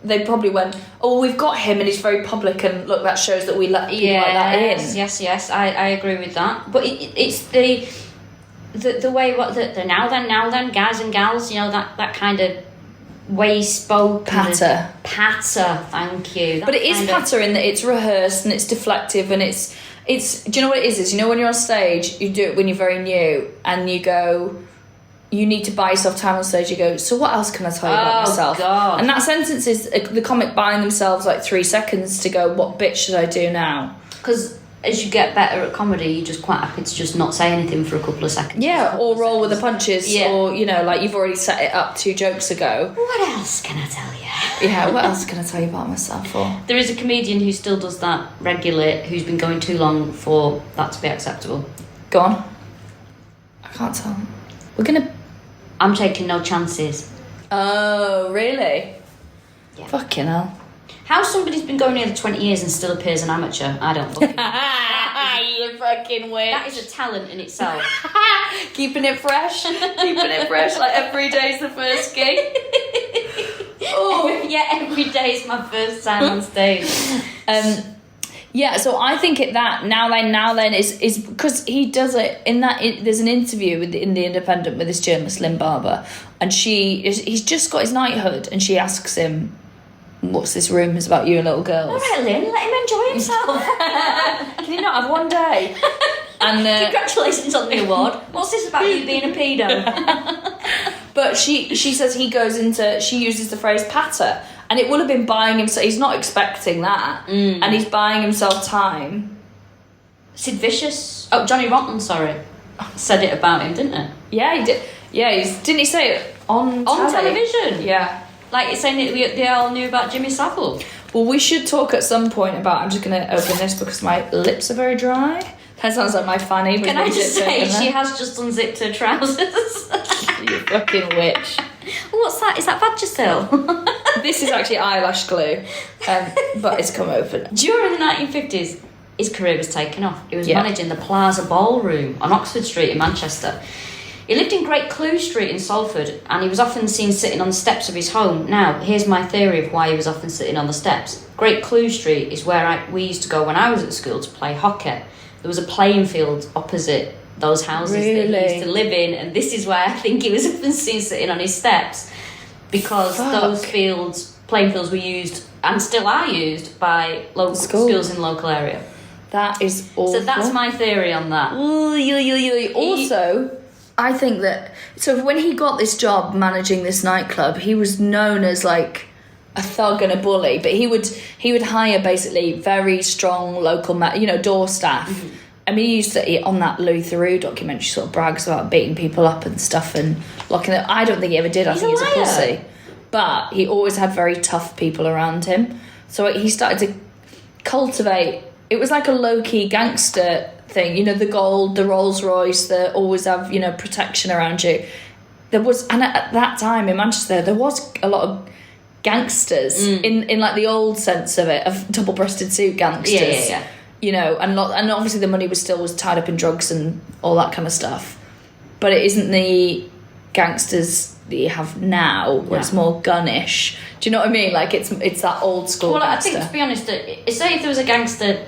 S2: they probably went, oh, we've got him and he's very public and look, that shows that we let people like that in.
S1: Yes, I agree with that. But it's the way, the now then, guys and gals, you know, that kind of... way he spoke.
S2: Patter,
S1: thank you.
S2: But it is patter in that it's rehearsed and it's deflective and it's do you know what it is? You know when you're on stage, you do it when you're very new and you go, you need to buy yourself time on stage, you go, so what else can I tell you about myself?
S1: God.
S2: And that sentence is the comic buying themselves like 3 seconds to go, what bit should I do now?
S1: Because as you get better at comedy, you're just quite happy to just not say anything for a couple of seconds.
S2: Yeah, or roll with the punches, or, you know, like you've already set it up 2 jokes ago.
S1: What else can I tell you?
S2: Yeah, what else can I tell you about myself? Or
S1: there is a comedian who still does that regularly, who's been going too long for that to be acceptable.
S2: Go on. I can't tell.
S1: I'm taking no chances.
S2: Oh, really?
S1: Yeah.
S2: Fucking hell.
S1: How somebody's been going nearly 20 years and still appears an amateur, I don't fucking know.
S2: You fucking witch.
S1: That is a talent in itself.
S2: Keeping it fresh. Like every day's the first gig.
S1: Oh, yeah, every day is my first time on stage.
S2: Yeah, so I think that now then is because he does it in that. There's an interview in the Independent with this journalist Lynn Barber, and he's just got his knighthood, and she asks him, what's this rumours about you and little girls?
S1: All right, Lynn, let him enjoy himself.
S2: Can you not have one day? And
S1: congratulations on the award. What's this about you being a pedo?
S2: But she says she uses the phrase patter, and it will have been buying him, so he's not expecting that, and he's buying himself time.
S1: Sid Vicious, Johnny Rotten, sorry, said it about him, didn't it?
S2: Yeah, he did. Yeah, didn't he say it on
S1: television?
S2: Yeah.
S1: Like it's saying that they all knew about Jimmy Saville.
S2: Well, we should talk at some point about... I'm just going to open this because my lips are very dry. That sounds like my fanny.
S1: Can I just say, she has just unzipped her trousers.
S2: You fucking witch.
S1: What's that? Is that Vagisil?
S2: This is actually eyelash glue, but it's come open.
S1: During the 1950s, his career was taking off. He was managing the Plaza Ballroom on Oxford Street in Manchester. He lived in Great Clue Street in Salford, and he was often seen sitting on the steps of his home. Now, here's my theory of why he was often sitting on the steps. Great Clue Street is where we used to go when I was at school to play hockey. There was a playing field opposite those houses that he used to live in, and this is why I think he was often seen sitting on his steps, because those playing fields were used and still are used by local schools in the local area.
S2: That is awful.
S1: So that's my theory on that.
S2: Also, I think that... So when he got this job managing this nightclub, he was known as, like, a thug and a bully, but he would hire basically very strong local, door staff. Mm-hmm. I mean, he used to, on that Louis Theroux documentary, sort of brags about beating people up and stuff and locking them. I don't think he ever did. I think he's a pussy. But he always had very tough people around him. So he started to cultivate... It was like a low-key gangster thing. The gold, the Rolls Royce, the always have, protection around you. There was... And at that time in Manchester, there was a lot of gangsters in like the old sense of it, of double-breasted suit gangsters.
S1: Yeah.
S2: And obviously the money was tied up in drugs and all that kind of stuff. But it isn't the gangsters that you have now, where it's more gunnish. Do you know what I mean? Like it's that old school gangster. I think, to be
S1: honest, say if there was a gangster...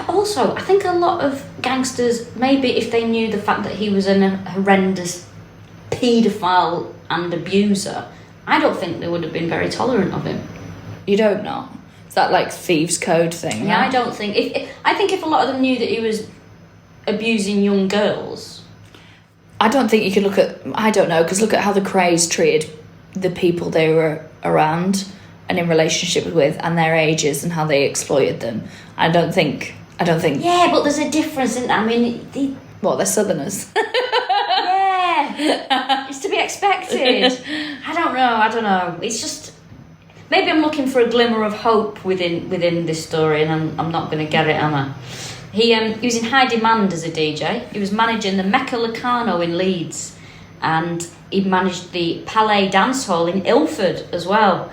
S1: Also, I think a lot of gangsters, maybe if they knew the fact that he was a horrendous paedophile and abuser, I don't think they would have been very tolerant of him.
S2: You don't know? That like thieves code thing.
S1: Yeah, I don't think. I think if a lot of them knew that he was abusing young girls,
S2: I don't think you could look at. I don't know, because look at how the Krays treated the people they were around and in relationship with, and their ages, and how they exploited them. I don't think.
S1: Yeah, but there's a difference in. I mean,
S2: they're Southerners.
S1: Yeah, it's to be expected. I don't know. It's just. Maybe I'm looking for a glimmer of hope within this story, and I'm not going to get it, am I? He was in high demand as a DJ. He was managing the Mecca Locarno in Leeds, and he managed the Palais Dance Hall in Ilford as well.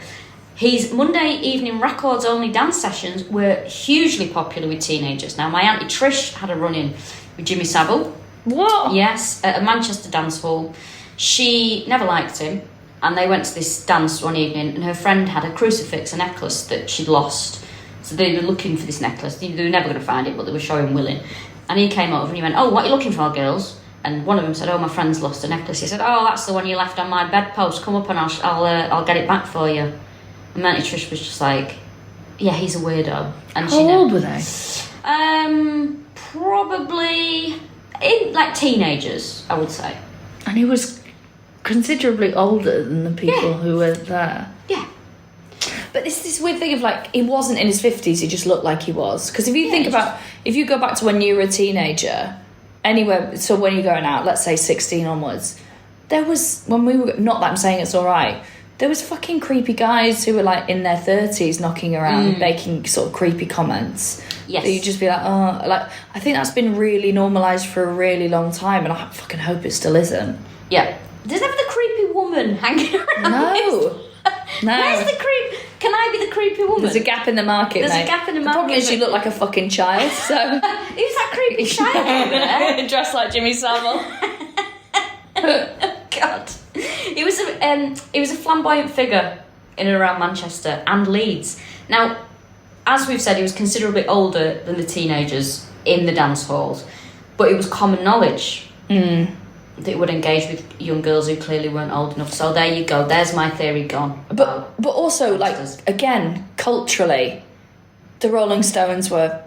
S1: His Monday evening records-only dance sessions were hugely popular with teenagers. Now, my Auntie Trish had a run-in with Jimmy Saville.
S2: What?
S1: Yes, at a Manchester dance hall. She never liked him. And they went to this dance one evening, and her friend had a crucifix, a necklace that she'd lost. So they were looking for this necklace. They were never going to find it, but they were showing willing. And he came over and he went, "Oh, what are you looking for, girls?" And one of them said, "Oh, my friend's lost a necklace." He said, "Oh, that's the one you left on my bedpost. Come up and I'll get it back for you." And Auntie Trish was just like, "Yeah, he's a weirdo." And
S2: how old were they?
S1: Probably in like teenagers, I would say.
S2: And he was considerably older than the people who were there.
S1: Yeah.
S2: But it's this weird thing of like, he wasn't in his 50s, he just looked like he was. Because if you think about, if you go back to when you were a teenager, anywhere, so when you're going out, let's say 16 onwards, there was, when we were, not that I'm saying it's all right, there was fucking creepy guys who were like in their 30s knocking around, making sort of creepy comments.
S1: Yes.
S2: That you'd just be like, oh, like, I think that's been really normalised for a really long time, and I fucking hope it still isn't.
S1: Yeah. There's never the creepy woman hanging around.
S2: No.
S1: Where's the creep? Can I be the creepy woman?
S2: There's a gap in the market,
S1: There's
S2: mate.
S1: a gap in the
S2: The
S1: market.
S2: problem is you look like a fucking child, so...
S1: Who's that creepy child over there?
S2: Dressed like Jimmy Saville.
S1: God. He was a flamboyant figure in and around Manchester and Leeds. Now, as we've said, he was considerably older than the teenagers in the dance halls, but it was common knowledge that he would engage with young girls who clearly weren't old enough. So there you go. There's my theory gone.
S2: But also,
S1: gangsters.
S2: like, again, culturally, the Rolling Stones were,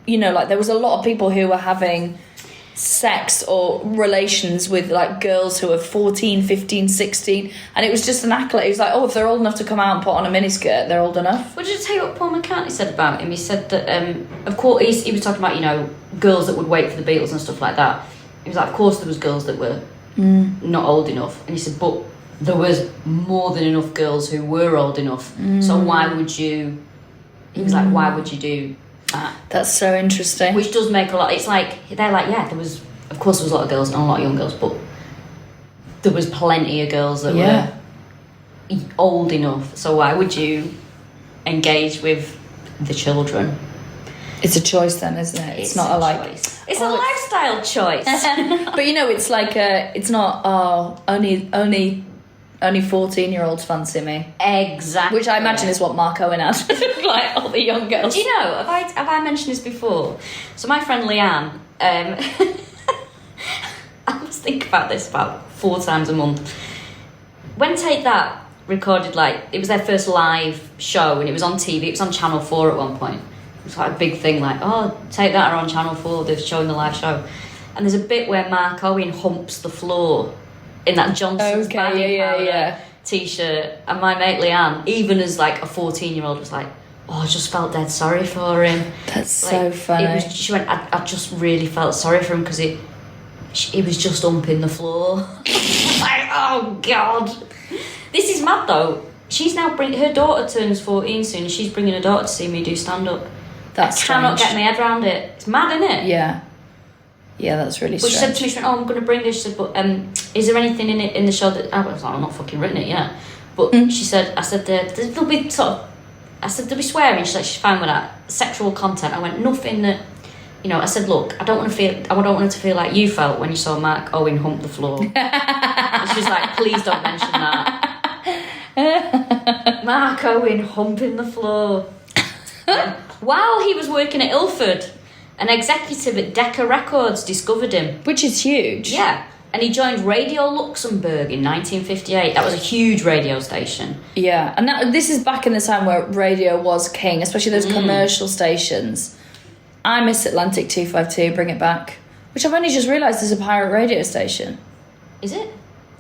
S2: like, there was a lot of people who were having sex or relations with, like, girls who were 14, 15, 16, and it was just an accolade. It was like, oh, if they're old enough to come out and put on a miniskirt, they're old enough.
S1: Well, did I tell you what Paul McCartney said about him? He said that, of course, he was talking about, girls that would wait for the Beatles and stuff like that. He was like, of course there was girls that were not old enough. And he said, but there was more than enough girls who were old enough. So why would you... He was like, why would you do that?
S2: That's so interesting.
S1: Which does make a lot... It's like, they're like, yeah, there was... Of course there was a lot of girls and a lot of young girls, but there was plenty of girls that were old enough. So why would you engage with the children?
S2: It's a choice then, isn't it? It's not a like...
S1: choice. It's a lifestyle choice.
S2: But it's like it's not, only 14-year-olds fancy me.
S1: Exactly.
S2: Which I imagine is what Mark Owen had. Like all the young girls.
S1: Do you know, have I mentioned this before? So my friend Leanne, think about this about 4 times a month. When Take That recorded, like, it was their first live show, and it was on TV. It was on Channel 4 at one point. It was like a big thing, like, oh, Take That are on Channel 4, they're showing the live show. And there's a bit where Mark Owen humps the floor in that Johnson's Baby Powder t-shirt, and my mate Leanne, even as like a 14-year-old, was like, oh, I just felt dead sorry for him.
S2: That's
S1: like,
S2: so funny.
S1: She went, I just really felt sorry for him because he was just humping the floor. Like, oh God. This is mad though. She's now her daughter turns 14 soon, and she's bringing her daughter to see me do stand-up.
S2: That's
S1: I cannot
S2: strange.
S1: get my head around it. It's mad, isn't it?
S2: Yeah, that's really
S1: But
S2: strange.
S1: she said to me, she went, oh, I'm going to bring this. She said, but is there anything in it in the show that... I was like, I'm not fucking written it yet. But she said, I said, there'll be sort of... I said, there'll be swearing. She's like, she's fine with that. Sexual content. I went, nothing that... You know, I said, look, I don't want it to feel like you felt when you saw Mark Owen hump the floor. And she was like, please don't mention that. Mark Owen humping the floor. While he was working at Ilford, an executive at Decca Records discovered him.
S2: Which is huge.
S1: Yeah. And he joined Radio Luxembourg in 1958. That was a huge radio station.
S2: Yeah, and this is back in the time where radio was king, especially those commercial stations. I miss Atlantic 252, bring it back. Which I've only just realised is a pirate radio station.
S1: Is it?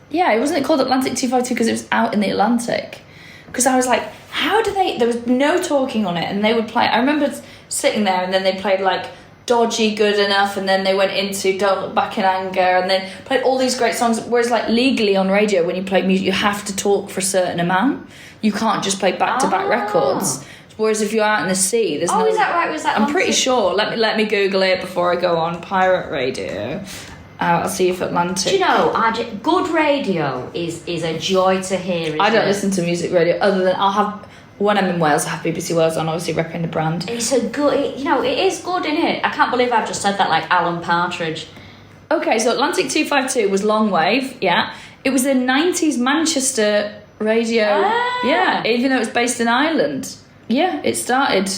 S2: Yeah, wasn't it called Atlantic 252 because it was out in the Atlantic? Because I was like, how do they... There was no talking on it, and they would play... I remember sitting there, and then they played, like, Dodgy, Good Enough, and then they went into Don't Look Back in Anger, and then played all these great songs. Whereas, like, legally on radio, when you play music, you have to talk for a certain amount. You can't just play back-to-back records. Whereas if you're out in the sea, there's no...
S1: Oh, is that right? Was that
S2: I'm pretty sure. Let me Google it before I go on. Pirate radio. I'll see if Atlantic...
S1: Do you know, good radio is a joy to hear.
S2: I don't listen to music radio other than I'll have... When I'm in Wales, I have BBC Wales on, obviously repping the brand.
S1: It's a good... it is good, isn't it? I can't believe I've just said that like Alan Partridge.
S2: Okay, so Atlantic 252 was long wave, yeah. It was a 90s Manchester radio... Yeah, even though it was based in Ireland. Yeah, it started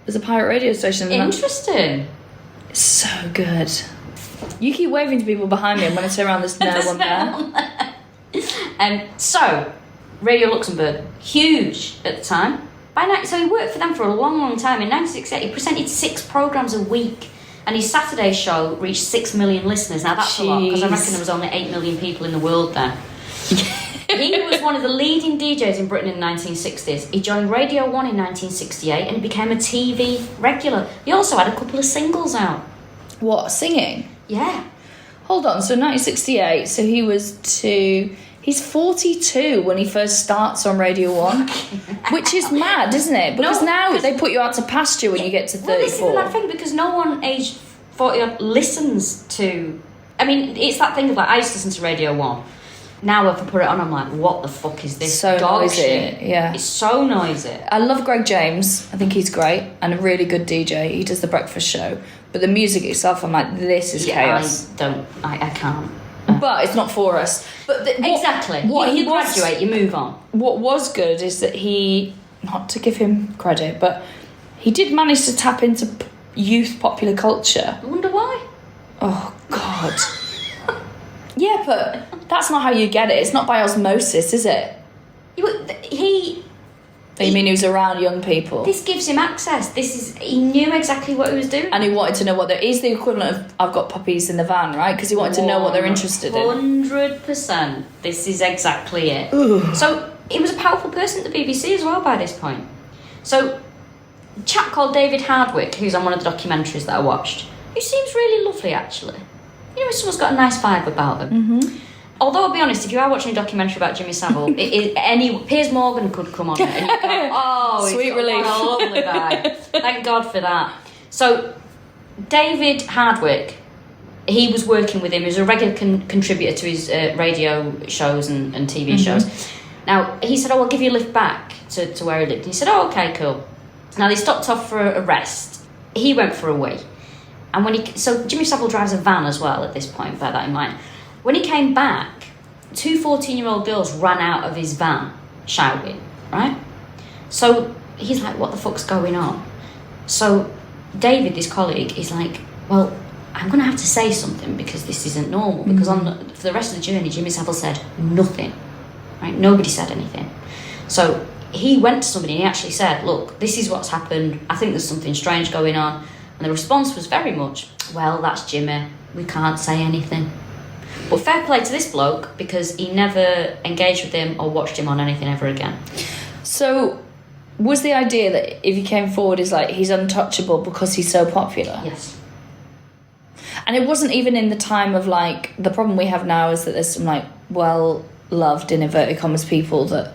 S2: as a pirate radio station.
S1: Interesting.
S2: It's so good. You keep waving to people behind me, and when I turn around, there's no one there.
S1: So, Radio Luxembourg, huge at the time. So he worked for them for a long, long time. In 1968, he presented 6 programmes a week, and his Saturday show reached 6 million listeners. Now that's a lot, because I reckon there was only 8 million people in the world then. He was one of the leading DJs in Britain in the 1960s. He joined Radio 1 in 1968, and he became a TV regular. He also had a couple of singles out.
S2: What, singing?
S1: Yeah.
S2: Hold on, so 1968, so he was 2... He's 42 when he first starts on Radio 1, which is mad, isn't it? Because now they put you out to pasture when you get to 34.
S1: Well, this is the mad thing, because no one aged 40 listens to... I mean, it's that thing of like, I used to listen to Radio 1. Now if I put it on, I'm like, what the fuck is this?
S2: So
S1: dog
S2: noisy,
S1: shit?
S2: yeah.
S1: It's so noisy.
S2: I love Greg James. I think he's great and a really good DJ. He does the breakfast show. But the music itself, I'm like, this is chaos.
S1: I can't.
S2: But it's not for us. But
S1: exactly. You graduate, you move on.
S2: What was good is that he, not to give him credit, but he did manage to tap into youth popular culture.
S1: I wonder why.
S2: Oh, God. Yeah, but that's not how you get it. It's not by osmosis, is it? You mean he was around young people?
S1: This gives him access. He knew exactly what he was doing.
S2: And he wanted to know what he's the equivalent of I've got puppies in the van, right? Because he wanted to know what they're interested in.
S1: 100%. This is exactly it.
S2: Ooh.
S1: So he was a powerful person at the BBC as well by this point. So a chap called David Hardwick, who's on one of the documentaries that I watched, who seems really lovely actually. You know, someone's got a nice vibe about them.
S2: Mm-hmm.
S1: Although I'll be honest, if you are watching a documentary about Jimmy Saville, Piers Morgan could come on it and you go, oh,
S2: sweet relief.
S1: What a lovely guy. Thank God for that. So David Hardwick, he was working with him. He was a regular contributor to his radio shows and TV shows. Now, he said, oh, I'll give you a lift back to where he lived. And he said, oh, okay, cool. Now, they stopped off for a rest. He went for a wee. And so Jimmy Saville drives a van as well at this point, bear that in mind. When he came back, 2 14-year-old girls ran out of his van shouting, right? So he's like, what the fuck's going on? So David, his colleague, is like, well, I'm going to have to say something because this isn't normal. Because for the rest of the journey, Jimmy Saville said nothing. Right? Nobody said anything. So he went to somebody and he actually said, look, this is what's happened. I think there's something strange going on. And the response was very much, well, that's Jimmy. We can't say anything. But fair play to this bloke because he never engaged with him or watched him on anything ever again.
S2: So was the idea that if he came forward is like he's untouchable because he's so popular?
S1: Yes.
S2: And it wasn't even in the time of like, the problem we have now is that there's some like well-loved, in inverted commas, people that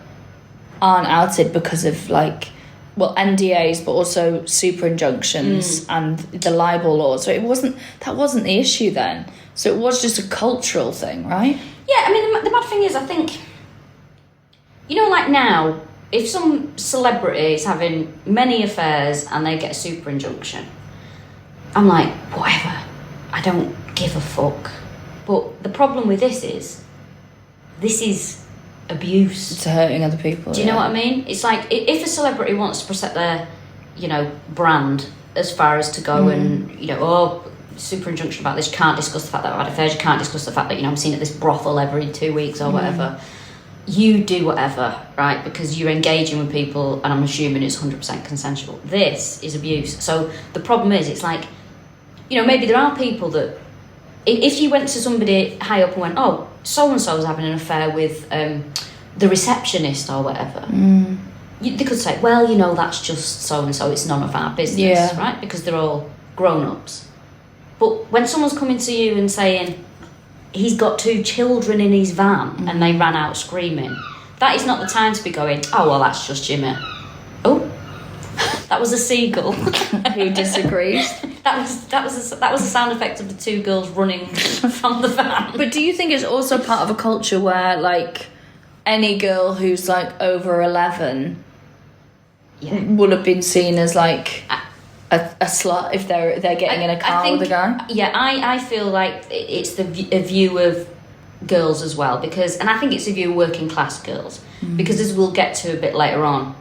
S2: aren't outed because of like, well, NDAs, but also super injunctions and the libel laws. So that wasn't the issue then. So it was just a cultural thing, right?
S1: Yeah, I mean, the mad thing is, I think, you know, like now, if some celebrity is having many affairs and they get a super injunction, I'm like, whatever. I don't give a fuck. But the problem with this is abuse.
S2: It's hurting other people.
S1: Do you know what I mean? It's like, if a celebrity wants to protect their, you know, brand as far as to go and, you know, super injunction about this, you can't discuss the fact that I've had affairs, you can't discuss the fact that, you know, I'm seen at this brothel every 2 weeks or whatever. You do whatever, right? Because you're engaging with people and I'm assuming it's 100% consensual. This is abuse. So the problem is, it's like, you know, maybe there are people that, if you went to somebody high up and went, oh, so-and-so's having an affair with the receptionist or whatever, they could say, well, you know, that's just so-and-so, it's none of our business, right? Because they're all grown-ups. But when someone's coming to you and saying, he's got 2 children in his van and they ran out screaming, that is not the time to be going, oh, well, that's just Jimmy. Oh, that was a seagull.
S2: Who disagrees?
S1: That was a sound effect of the 2 girls running from the van.
S2: But do you think it's also part of a culture where, like, any girl who's, like, over 11 will have been seen as, like, a slut if they're getting in a car with a guy?
S1: Yeah, I feel like it's a view of girls as well, because, and I think it's a view of working class girls, because as we'll get to a bit later on,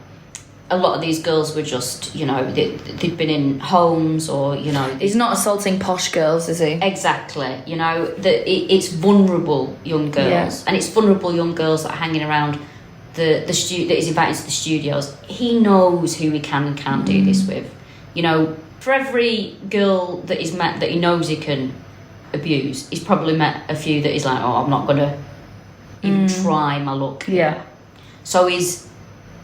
S1: a lot of these girls were just, you know, they'd been in homes or, you know...
S2: He's not assaulting posh girls, is he?
S1: Exactly. You know, it's vulnerable young girls. And it's vulnerable young girls that are hanging around that is invited to the studios. He knows who he can and can't do this with. You know, for every girl that he's met that he knows he can abuse, he's probably met a few that he's like, oh, I'm not going to even try my luck.
S2: Yeah.
S1: So it's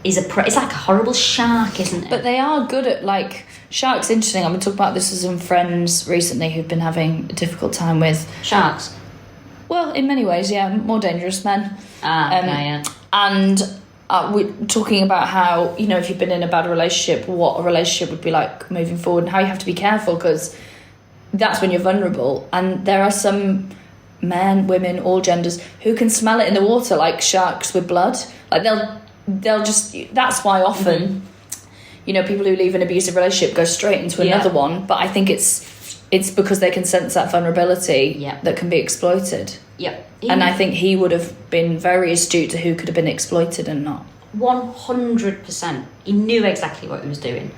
S1: like a horrible shark, isn't it?
S2: But they are good at, like, sharks. Interesting. I've been talking about this with some friends recently who've been having a difficult time with
S1: sharks.
S2: Well, in many ways, yeah, more dangerous men.
S1: Yeah.
S2: And we're talking about how, you know, if you've been in a bad relationship, what a relationship would be like moving forward, and how you have to be careful because that's when you're vulnerable. And there are some men, women, all genders who can smell it in the water, like sharks with blood. Like they'll just, that's why often you know, people who leave an abusive relationship go straight into another one, but I think it's because they can sense that vulnerability that can be exploited. And I think he would have been very astute to who could have been exploited and not.
S1: 100%. He knew exactly what he was doing.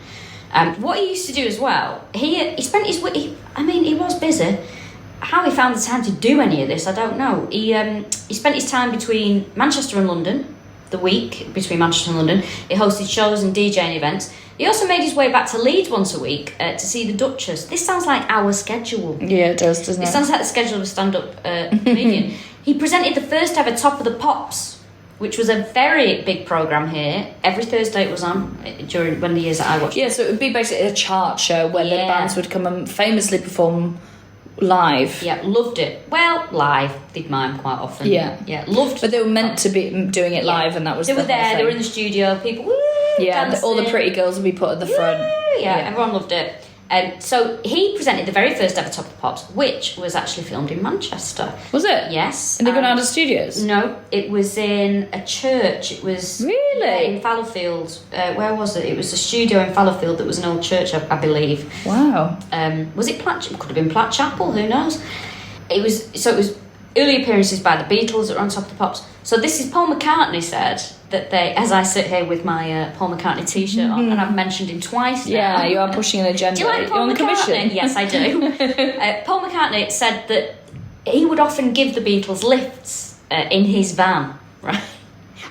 S1: What he used to do as well, he spent his... he was busy. How he found the time to do any of this, I don't know. He spent his time between Manchester and London, the week between Manchester and London. He hosted shows and DJing events. He also made his way back to Leeds once a week to see the Duchess. This sounds like our schedule.
S2: Yeah, it does, doesn't it?
S1: It sounds like the schedule of a stand-up comedian. He presented the first ever Top of the Pops, which was a very big programme here. Every Thursday it was on during the years that I watched.
S2: Yeah, so it would be basically a chart show where the bands would come and famously perform live.
S1: Yeah, loved it. Well, live. Did mine quite often.
S2: Yeah,
S1: loved.
S2: But they were meant to be doing it live, and that was.
S1: They were there. They were in the studio. People, woo, dancing.
S2: All the pretty girls would be put at the front.
S1: Yeah, everyone loved it. So he presented the very first ever Top of the Pops, which was actually filmed in Manchester. Was it? Yes.
S2: In the Granada Studios?
S1: No, it was in a church. It was
S2: really
S1: in Fallowfield. Where was it? It was a studio in Fallowfield that was an old church, I believe.
S2: Wow.
S1: Was it Platt? Could have been Platt Chapel. Who knows? It was Early appearances by the Beatles that were on Top of the Pops. So this is Paul McCartney said that they, as I sit here with my Paul McCartney t-shirt on, and I've mentioned him twice now.
S2: Yeah, you are pushing an agenda.
S1: Do you like Paul
S2: You're on
S1: McCartney?
S2: commission.
S1: Yes, I do. Paul McCartney said that he would often give the Beatles lifts in his van, right?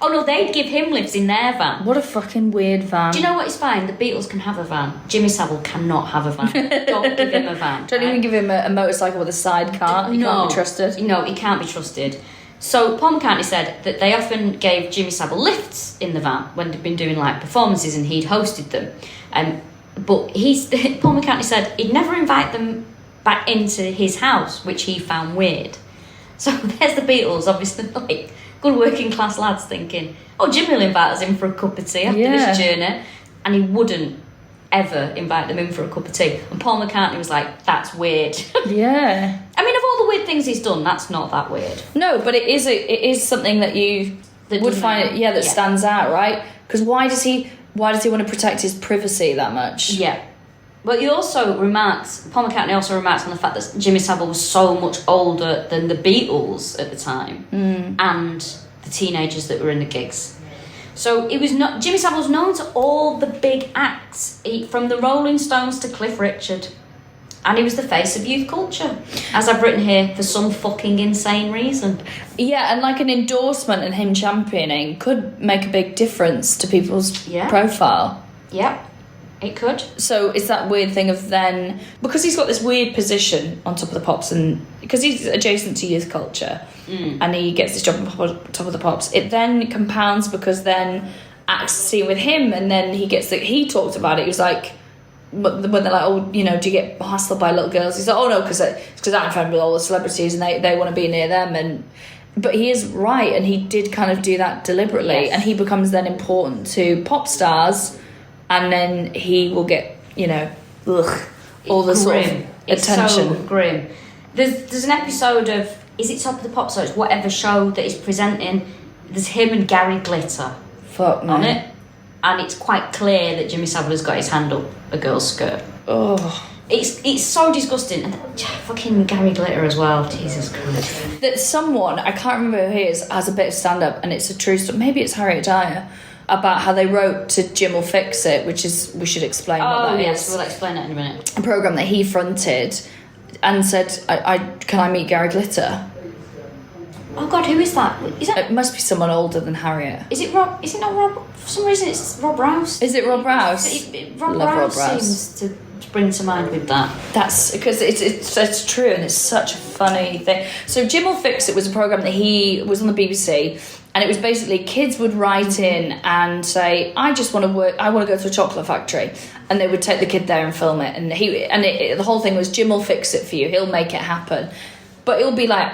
S1: Oh no, they'd give him lifts in their van.
S2: What a fucking weird van.
S1: Do you know what is fine? The Beatles can have a van. Jimmy Saville cannot have a van. Don't give him a van.
S2: Don't even give him a motorcycle with a sidecar. He can't be trusted.
S1: No, he can't be trusted. So Paul McCartney said that they often gave Jimmy Saville lifts in the van when they'd been doing like performances and he'd hosted them. But Paul McCartney said he'd never invite them back into his house, which he found weird. So there's the Beatles, obviously, like good working class lads thinking, oh, Jimmy will invite us in for a cup of tea after this journey. And he wouldn't ever invite them in for a cup of tea. And Paul McCartney was like, that's weird.
S2: Yeah.
S1: I mean, of all the weird things he's done, that's not that weird.
S2: No, but it is something that you would find, that stands out, right? Because why does he want to protect his privacy that much?
S1: Yeah. Well, Paul McCartney also remarks on the fact that Jimmy Saville was so much older than the Beatles at the time and the teenagers that were in the gigs. So Jimmy Saville was known to all the big acts, from the Rolling Stones to Cliff Richard. And he was the face of youth culture, as I've written here, for some fucking insane reason.
S2: Yeah, and like an endorsement and him championing could make a big difference to people's profile.
S1: Yep. It could.
S2: So it's that weird thing of then, because he's got this weird position on Top of the Pops, and because he's adjacent to youth culture, and he gets this job on Top of the Pops, it then compounds because then acts see with him, and then he talked about it. He was like, when they're like, oh, do you get hassled by little girls? He's like, oh no, because I'm friends with all the celebrities and they want to be near them. But he is right, and he did kind of do that deliberately, and he becomes then important to pop stars. And then he will get, all the sort of attention.
S1: It's so grim. There's an episode of, is it Top of the Pops, or it's whatever show that he's presenting, there's him and Gary Glitter on it. And it's quite clear that Jimmy Savile has got his hand up a girl's skirt.
S2: Oh.
S1: It's so disgusting. And fucking Gary Glitter as well, Jesus Christ.
S2: That someone, I can't remember who he is, has a bit of stand-up, and it's a true story, maybe it's Harriet Dyer, about how they wrote to Jim Will Fix It, which is, we should explain what that is. Oh, yes,
S1: we'll explain it in a minute.
S2: A programme that he fronted and said, can I meet Gary Glitter?
S1: Oh, God, who is that?
S2: It must be someone older than Harriet.
S1: Is it Rob? Is it not Rob? For some reason, it's Rob Rouse.
S2: Is it Rob Rouse?
S1: Rob Rouse seems to spring to mind with that. That's
S2: because it's true, and it's such a funny thing. So Jim Will Fix It was a programme that he was on the BBC, and it was basically kids would write in and say, I just want to work, I want to go to a chocolate factory, and they would take the kid there and film it, and the whole thing was, Jim will fix it for you, he'll make it happen. But it'll be like,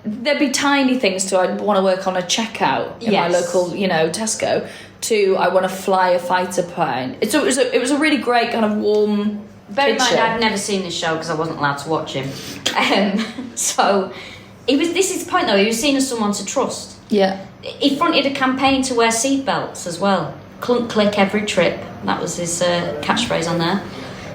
S2: there'd be tiny things to, I want to work on a checkout in my local, Tesco, to I want to fly a fighter plane. It was a really great kind of warm
S1: Bear in mind, I've never seen this show because I wasn't allowed to watch him. So, this is the point though, he was seen as someone to trust.
S2: Yeah.
S1: He fronted a campaign to wear seatbelts as well. Clunk click every trip. That was his catchphrase on there.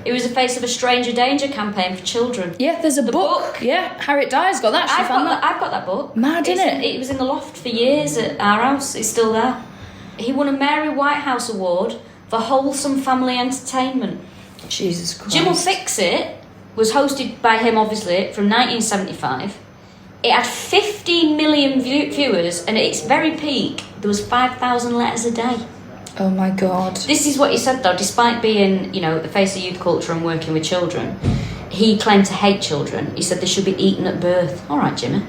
S1: It was the face of a stranger danger campaign for children.
S2: Yeah, there's a book. Yeah, Harriet Dyer's got that.
S1: I've got that book.
S2: Mad, isn't it?
S1: It was in the loft for years at our house. It's still there. He won a Mary Whitehouse Award for wholesome family entertainment.
S2: Jesus Christ.
S1: Jim Will Fix It was hosted by him, obviously, from 1975. It had 15 million viewers, and at its very peak, there was 5,000 letters a day.
S2: Oh my God.
S1: This is what he said though, despite being, the face of youth culture and working with children, he claimed to hate children. He said they should be eaten at birth. All right, Jimmy.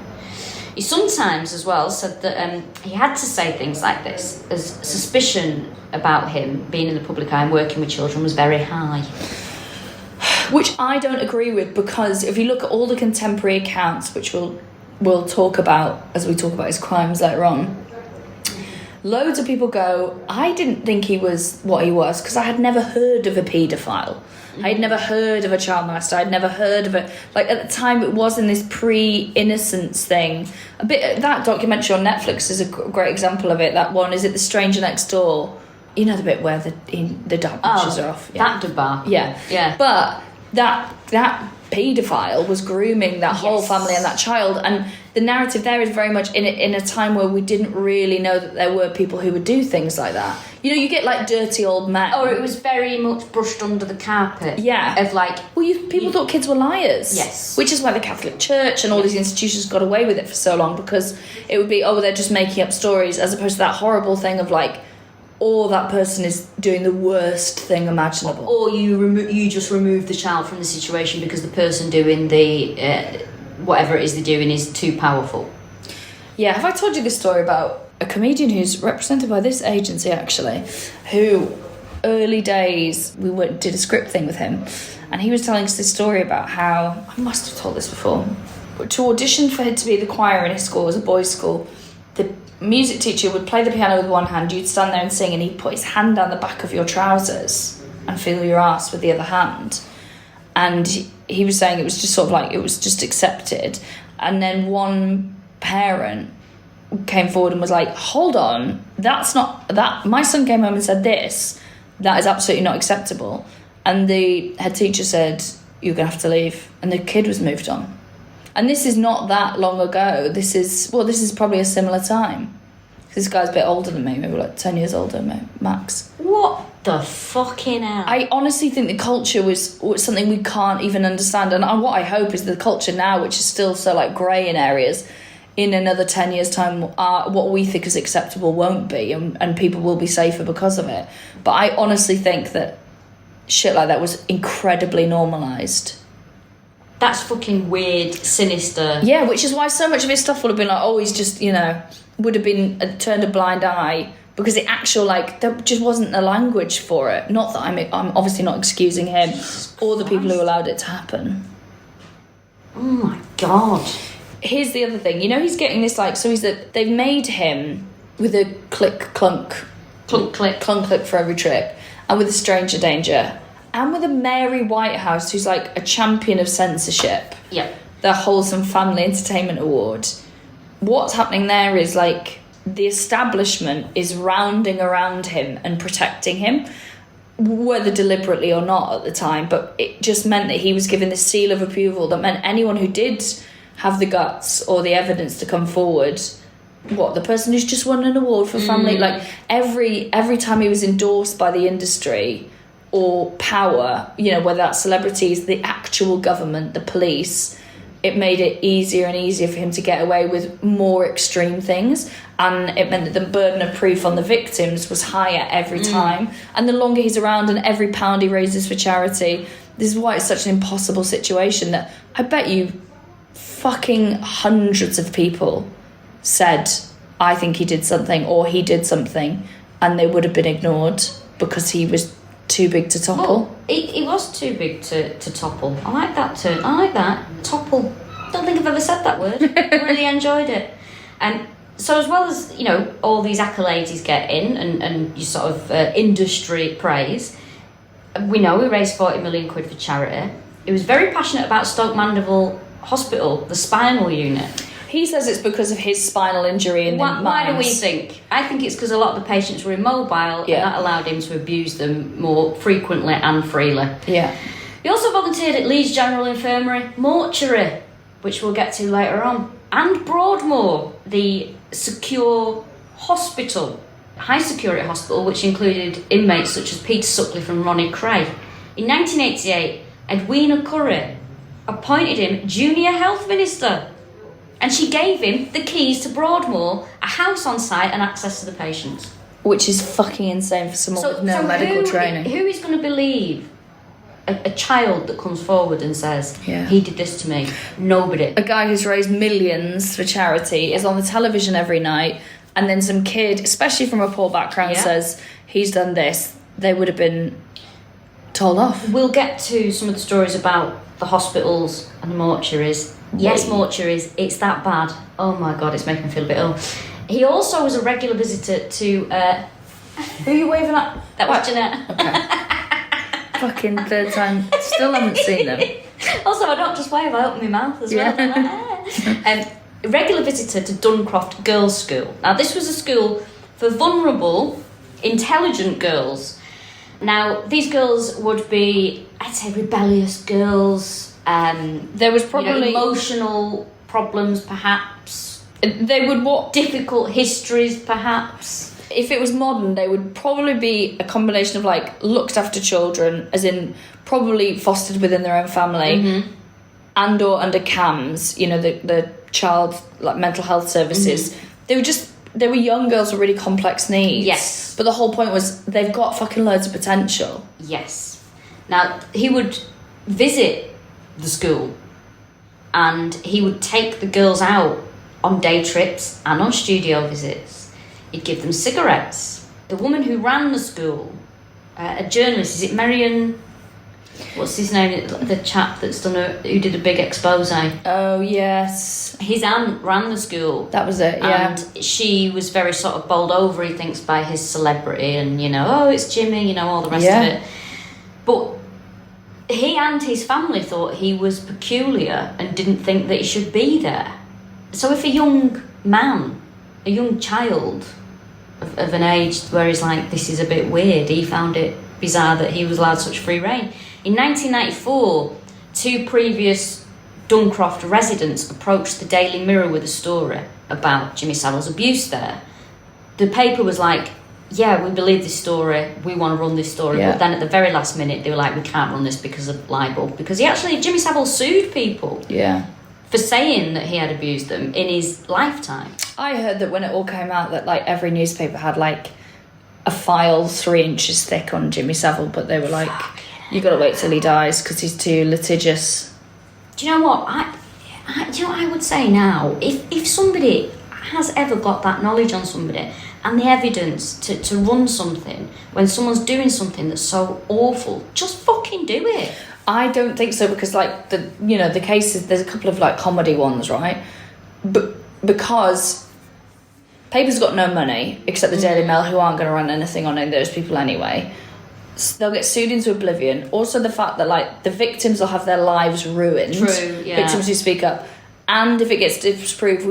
S1: He sometimes as well said that he had to say things like this, as suspicion about him being in the public eye and working with children was very high.
S2: Which I don't agree with, because if you look at all the contemporary accounts, which we'll talk about as we talk about his crimes later on, loads of people go, I didn't think he was what he was because I had never heard of a paedophile. I had never heard of a child molester. I'd never heard of it. Like, at the time, it wasn't this pre-innocence thing. That documentary on Netflix is a great example of it. That one, is it The Stranger Next Door? You know the bit where the dark bushes are off.
S1: Yeah. That bar.
S2: Yeah.
S1: Yeah.
S2: But that paedophile was grooming that whole family and that child. And the narrative there is very much in a time where we didn't really know that there were people who would do things like that. You know, you get like dirty old men.
S1: Or it was very much brushed under the carpet.
S2: Yeah.
S1: Of like...
S2: Well, people thought kids were liars.
S1: Yes.
S2: Which is why the Catholic Church and all these institutions got away with it for so long, because it would be, they're just making up stories, as opposed to that horrible thing of like, or that person is doing the worst thing imaginable.
S1: Or you just remove the child from the situation because the person doing the whatever it is they're doing is too powerful.
S2: Yeah, have I told you this story about a comedian who's represented by this agency, actually, who early days did a script thing with him, and he was telling us this story about how, I must have told this before, but to audition for him to be the choir in his school, it was a boys' school, the music teacher would play the piano with one hand, you'd stand there and sing, and he'd put his hand down the back of your trousers and feel your ass with the other hand. And he was saying it was just sort of like, it was just accepted. And then one parent came forward and was like, hold on, that's not, that my son came home and said this, that is absolutely not acceptable. And the head teacher said, you're gonna have to leave. And the kid was moved on. And this is not that long ago. This is probably a similar time. This guy's a bit older than me, maybe like 10 years older, max.
S1: What the fucking hell?
S2: I honestly think the culture was something we can't even understand. And what I hope is the culture now, which is still so like grey in areas, in another 10 years' time, what we think is acceptable won't be, and people will be safer because of it. But I honestly think that shit like that was incredibly normalised.
S1: That's fucking weird, sinister.
S2: Yeah, which is why so much of his stuff would have been like, he's just, would have been turned a blind eye, because the actual, like, there just wasn't the language for it. Not that I'm obviously not excusing him or the people who allowed it to happen.
S1: Oh my God.
S2: Here's the other thing. He's getting this, like, so they've made him with a clunk click for every trip, and with a stranger danger, and with a Mary Whitehouse, who's like a champion of censorship.
S1: Yeah.
S2: The Wholesome Family Entertainment Award. What's happening there is like the establishment is rounding around him and protecting him, whether deliberately or not at the time, but it just meant that he was given this seal of approval that meant anyone who did have the guts or the evidence to come forward, the person who's just won an award for family, like every time he was endorsed by the industry or power, whether that's celebrities, the actual government, the police, it made it easier and easier for him to get away with more extreme things. And it meant that the burden of proof on the victims was higher every time. And the longer he's around and every pound he raises for charity, this is why it's such an impossible situation that I bet you fucking hundreds of people said, I think he did something or he did something, and they would have been ignored because he was too big to topple.
S1: Well, he was too big to topple. I like that term. I like that. Topple. Don't think I've ever said that word. Really enjoyed it. And so as well as, all these accolades he's getting and you sort of industry praise, we know he raised 40 million quid for charity. He was very passionate about Stoke Mandeville Hospital, the spinal unit.
S2: He says it's because of his spinal injury and
S1: why do we think? I think it's because a lot of the patients were immobile and that allowed him to abuse them more frequently and freely.
S2: Yeah.
S1: He also volunteered at Leeds General Infirmary, Mortuary, which we'll get to later on, and Broadmoor, the secure hospital, high security hospital, which included inmates such as Peter Sutcliffe and Ronnie Cray. In 1988, Edwina Curry appointed him Junior Health Minister, and she gave him the keys to Broadmoor, a house on site and access to the patients.
S2: Which is fucking insane for someone with no medical training.
S1: Who is going to believe a child that comes forward and says, he did this to me? Nobody.
S2: A guy who's raised millions for charity is on the television every night, and then some kid, especially from a poor background, says he's done this. They would have been told off.
S1: We'll get to some of the stories about the hospitals and the mortuaries. Yes, mortuaries, it's that bad. Oh my God, it's making me feel a bit ill. He also was a regular visitor to... who are you waving at? That was Jeanette.
S2: Okay. Fucking third time. Still haven't seen them.
S1: Also, I don't just wave, I open my mouth as well. Regular visitor to Duncroft Girls' School. Now, this was a school for vulnerable, intelligent girls. Now, these girls would be, I'd say, rebellious girls,
S2: There was probably
S1: emotional problems, perhaps.
S2: They would what?
S1: Difficult histories, perhaps.
S2: If it was modern, they would probably be a combination of like looked after children, as in probably fostered within their own family, and or under CAMS, the child like mental health services. They were young girls with really complex needs.
S1: Yes.
S2: But the whole point was they've got fucking loads of potential.
S1: Yes. Now, he would visit the school and he would take the girls out on day trips and on studio visits. He'd give them cigarettes. The woman who ran the school, a journalist, is it Marion? What's his name? The chap that's who did a big expose.
S2: Oh, yes.
S1: His aunt ran the school.
S2: That was it, yeah.
S1: And she was very sort of bowled over, he thinks, by his celebrity and, oh, it's Jimmy, all the rest of it. But he and his family thought he was peculiar and didn't think that he should be there. So if a young man, a young child of an age where he's like, this is a bit weird, he found it bizarre that he was allowed such free reign. In 1994, 2 previous Duncroft residents approached the Daily Mirror with a story about Jimmy Saville's abuse there. The paper was like, yeah, we believe this story, we want to run this story, but then at the very last minute they were like, we can't run this because of libel, because Jimmy Saville sued people for saying that he had abused them in his lifetime.
S2: I heard that when it all came out that like every newspaper had like a file 3 inches thick on Jimmy Saville, but they were like, you got to wait till he dies because he's too litigious.
S1: Do you know what? I would say now, if somebody has ever got that knowledge on somebody and the evidence to run something when someone's doing something that's so awful, just fucking do it.
S2: I don't think so, because like the cases, there's a couple of like comedy ones, right? But because papers got no money except the Daily Mail, who aren't going to run anything on any of those people anyway. They'll get sued into oblivion. Also, the fact that like the victims will have their lives ruined.
S1: True, yeah.
S2: Victims who speak up, and if it gets disproved,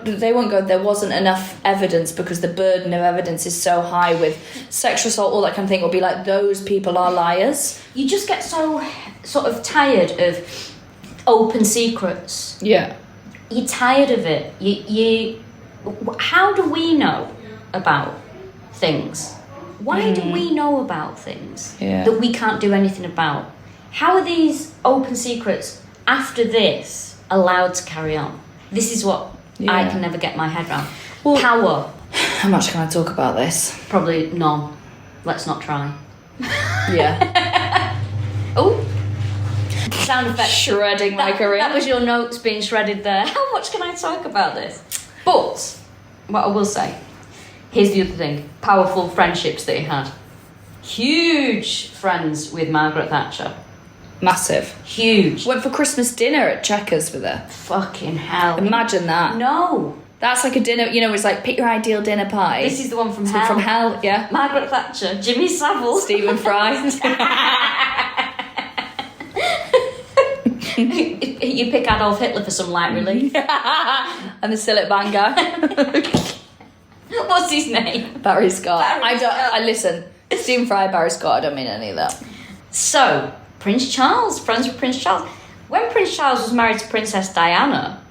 S2: they won't go. There wasn't enough evidence, because the burden of evidence is so high with sexual assault, all that kind of thing. Will be like, those people are liars.
S1: You just get so sort of tired of open secrets.
S2: Yeah,
S1: you're tired of it. You. How do we know about things? Why do we know about things that we can't do anything about? How are these open secrets after this allowed to carry on? This is what I can never get my head around. Well, power.
S2: How much can I talk about this?
S1: Probably none. Let's not try.
S2: Yeah.
S1: Oh. Sound effect.
S2: Shredding my career.
S1: That was your notes being shredded there. How much can I talk about this? But what I will say, here's the other thing. Powerful friendships that he had. Huge friends with Margaret Thatcher.
S2: Massive.
S1: Huge.
S2: Went for Christmas dinner at Chequers with her.
S1: Fucking hell.
S2: Imagine that.
S1: No.
S2: That's like a dinner, it's like, pick your ideal dinner party.
S1: This is the one from hell.
S2: From hell, yeah.
S1: Margaret Thatcher, Jimmy Saville.
S2: Stephen Fry.
S1: You pick Adolf Hitler for some light relief.
S2: And the Sillet Bang guy.
S1: What's his name?
S2: Barry Scott. I listen. Stephen Fry, Barry Scott, I don't mean any of that.
S1: So, Prince Charles, friends with Prince Charles. When Prince Charles was married to Princess Diana,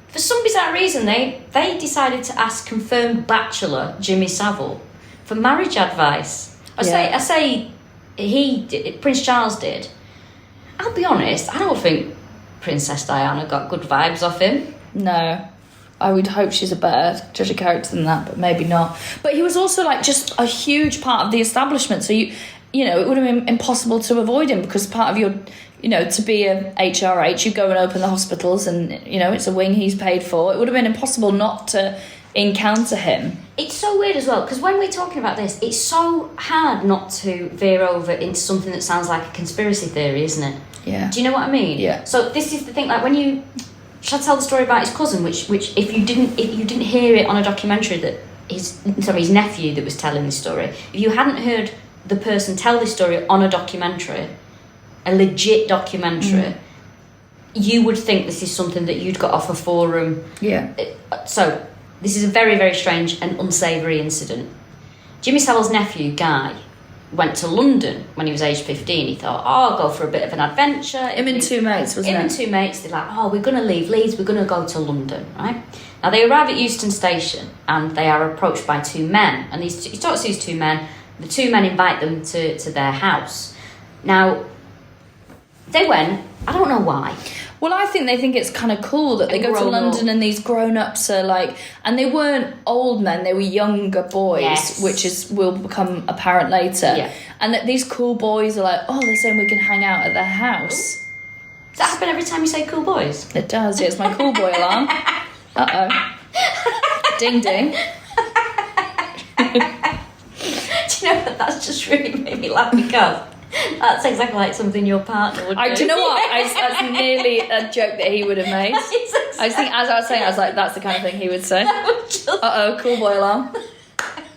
S1: for some bizarre reason, they decided to ask confirmed bachelor Jimmy Saville for marriage advice. I say he did, Prince Charles did. I'll be honest, I don't think Princess Diana got good vibes off him.
S2: No. I would hope she's a better judge of character than that, but maybe not. But he was also like just a huge part of the establishment. So it would have been impossible to avoid him, because part of your, to be a HRH, you go and open the hospitals and, it's a wing he's paid for. It would have been impossible not to encounter him.
S1: It's so weird as well, because when we're talking about this, it's so hard not to veer over into something that sounds like a conspiracy theory, isn't it?
S2: Yeah.
S1: Do you know what I mean?
S2: Yeah.
S1: So this is the thing, like when you... Should I tell the story about his cousin, which if you didn't hear it on a documentary that his nephew that was telling this story, if you hadn't heard the person tell this story on a documentary, a legit documentary, you would think this is something that you'd got off a forum.
S2: Yeah.
S1: So this is a very, very strange and unsavoury incident. Jimmy Saville's nephew, Guy, went to London when he was aged 15. He thought, I'll go for a bit of an adventure.
S2: Him and two mates, wasn't it?
S1: Him and two mates, they're like, we're going to leave Leeds, we're going to go to London, right? Now, they arrive at Euston Station, and they are approached by two men. And he talks to these two men. The two men invite them to their house. Now, they went, I don't know why.
S2: Well, I think they think it's kind of cool that they go to London and these grown-ups are like... And they weren't old men, they were younger boys, which will become apparent later.
S1: Yeah.
S2: And that these cool boys are like, they're saying we can hang out at their house.
S1: Does that happen every time you say cool boys?
S2: It does, yeah. It's my cool boy alarm. Uh-oh. Ding, ding.
S1: Do you know what? That's just really made me laugh because... That's exactly like something your partner would do.
S2: Do you know what? That's nearly a joke that he would have made.
S1: Exactly.
S2: I think as I was saying, I was like, that's the kind of thing he would say. Cool boy alarm.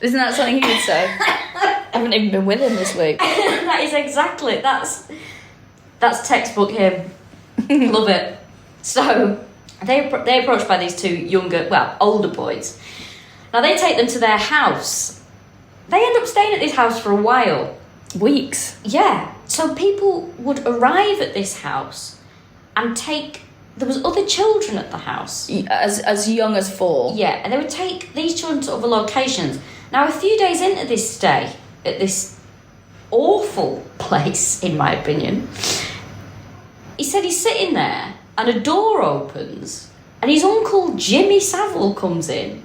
S2: Isn't that something he would say? I haven't even been with him this week.
S1: That is exactly. That's textbook him. Love it. So they're approached by these two older boys. Now they take them to their house. They end up staying at this house for a while.
S2: Weeks.
S1: Yeah. So people would arrive at this house and there was other children at the house.
S2: As young as 4.
S1: Yeah, and they would take these children to other locations. Now, a few days into this stay at this awful place, in my opinion, he said he's sitting there and a door opens and his uncle Jimmy Saville comes in